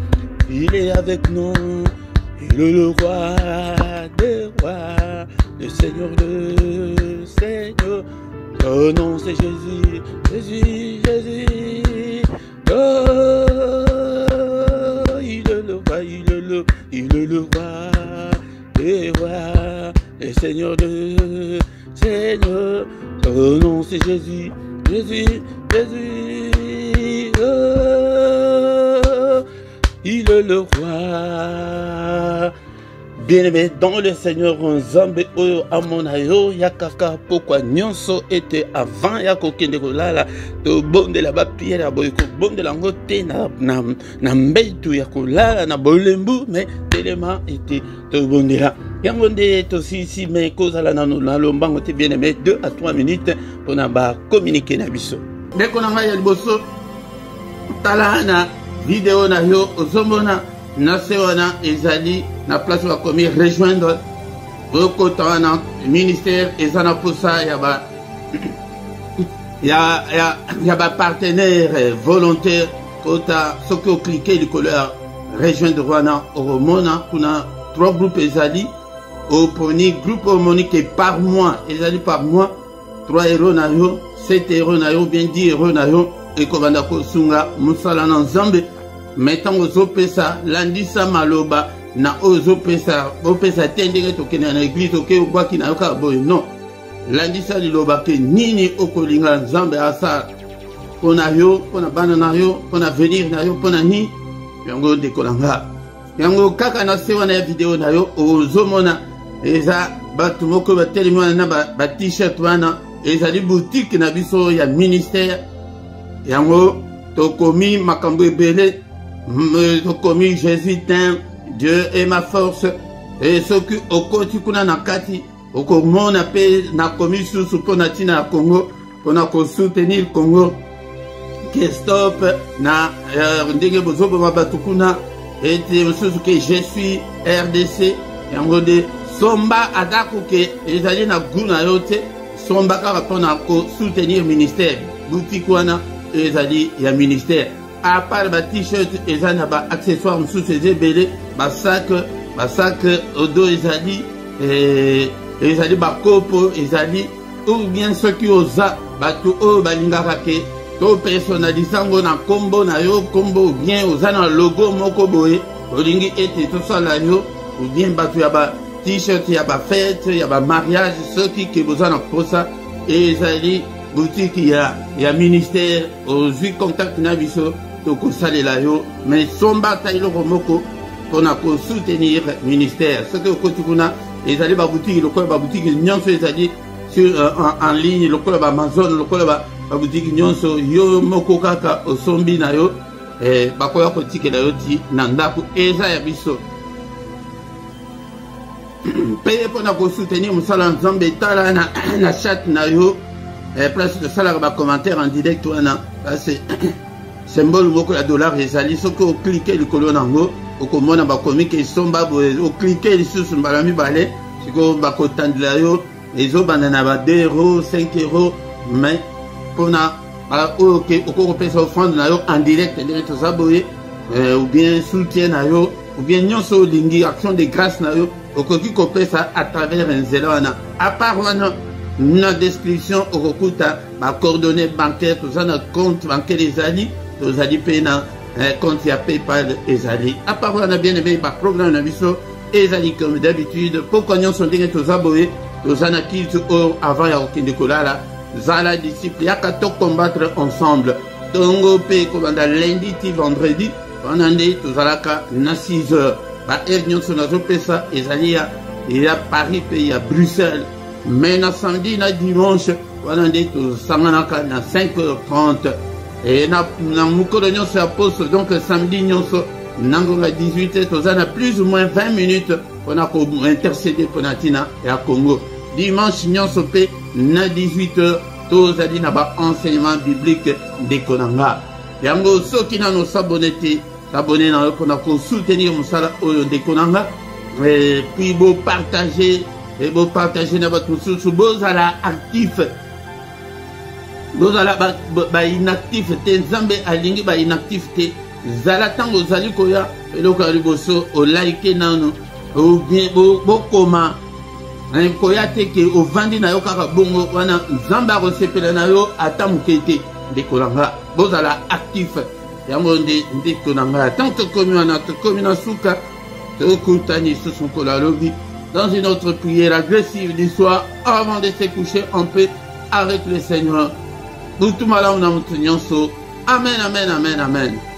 Il est avec nous. Il est le roi des rois. Le Seigneur, le Seigneur. Oh non, c'est Jésus. Jésus, Jésus. Oh, il est le roi, il est le roi des rois. Le Seigneur, le Seigneur. Oh non, c'est Jésus. Jésus, Jésus. Oh, il est le roi. Bien-aimé dans le Seigneur, Nzambe oyo amonayo yakaka pourquoi nyonso était avant yakokende kolala to bonde la ba pierre aboyiko bonde la ngote na mbeitu yakolala na bolembu mais tellement était to bonde la yangonde to si mais kozala na lombango te bien-aimé 2 à 3 minutes pour na ba communiquer na biso ndeko na ngai ya liboso tala na vidéo na yo ozomona na sewana ezali na place wa komi rejoindre okota na ministère ezana posa ya ba partenaire volontaire kota soki o cliquer le couleur rejoindre wana oromona kuna 3 groupes ezali au premier groupe homonique par mois ezali par mois 3 euros na yo 7 euros na yo bien 10 euros na yo ekobanda kosunga musala na Nzambe mettons aux opesa landisa maloba na aux opesa tendenge tokena na église oke kwa kina yoka boy non landisa liloba ke nini okolinga Nzambe asa pona yo pona bana na yo pona venir na yo pona ni yango dekolanga yango kaka na sewa na vidéo na yo ozomona eza batu moko batelemi na ba t-shirt wana ezali boutique na biso ya ministère yango tokomi makambo ebele tokomi Jésus t'aime, Dieu est ma force et ce qui au côté kuna nakati okomona pe na komi susu pona tina Congo pona ko soutenir Congo que stop na ndenge bozobo mabatu kuna et que je suis RDC yango de somba atako ke ezali na guna yote somba kaka pona ko soutenir ministère boutique wana ezali ya ministère à part ba t-shirt ezali na ba accessoires mususu ezebele ba sac odo ezali ezali ba kopo ezali ou bien soki oza bato oyo balingaka ke to personnalise yango na kombo na yo kombo ou bien oza na logo moko boye olingi ete tosala yo ou bien bato ya ba t-shirt ya ba fête ya ba mariage soki ke boza na posa ezali boutique ya ministère ozwi contact na biso tokosalela yo mais somba ta iloko moko mpona kosoutenir ministère soki okoti kuna ezali baboutique lokola baboutique nyonso ezali en ligne lokola ba Amazon lokola ba boutique nyonso yo moko kaka osombi na yo bakoya kotikela yo ti na ndako eza ya biso mpe mpona kosoutenir mosala nzambe etala na chat na yo place tosalaka bacommentaire en direct wana kasi symbole moko ya dollar ezali soki oklike likolo nango okomona bakomike esomba boye oklike lisusu mbala mibale sikoyo bakotandela yo ezobanda na ba 2 euros 5 euros mais mpona oyo okokopesa offrande na yo en direct ndenge toza boye ou bien soutien na yo ou bien nyonso olingi action de grâce na yo okoki kopesa à travers nzela wana à part wana na description okokuta bacoordonnées bancaire toza na compte bancaire ezali tozali mpe na compte ya paypal ezali à part wana bien aimé baprogramme na biso ezali comme d'habitude pokwa nyonso ndenge toza boye toza na kilte oyo avant ya kokende kolala zala disciple yaka tocombattre ensemble tongo mpe kobanda lundi ti vendredi wana nde tozalaka na 6 heures baheure nyonso nazopesa ezali ya Paris mpe ya Bruxelles mais na samedi na dimanche wana nde tosanganaka na 5h30 et na mokolo nyonso ya poste donc samedi nyonso nangonga 18h toza na plus ou moins 20 minutes mpona kointercéder mpona ntina ya Congo dimanche nyonso mpe na 18h tozali na baenseignement biblique ndeko na nga yango soki nano sabone te sabone na yo mpona kosoutenir mosala oyo ndeko na nga puis bopartage na bato mosusu bozala actif bozala bainactif te nzambe alingi bainactif te zala ntango ozali koya eloko ya liboso olaike nano obien bokoma koya te ke ovandi na yo kaka bongo wana nzambe akosepela na yo ata moke te ndeko na nga bozala actif yango nde ndeko na nga tant tokomi wana tokomi na suka tokutani lisusu mokolo alobi dans une autre prière agressive du soir avant de se coucher en paix avec le Seigneur. Butu malamu na mutu nyonso. Amen, amen, amen, amen.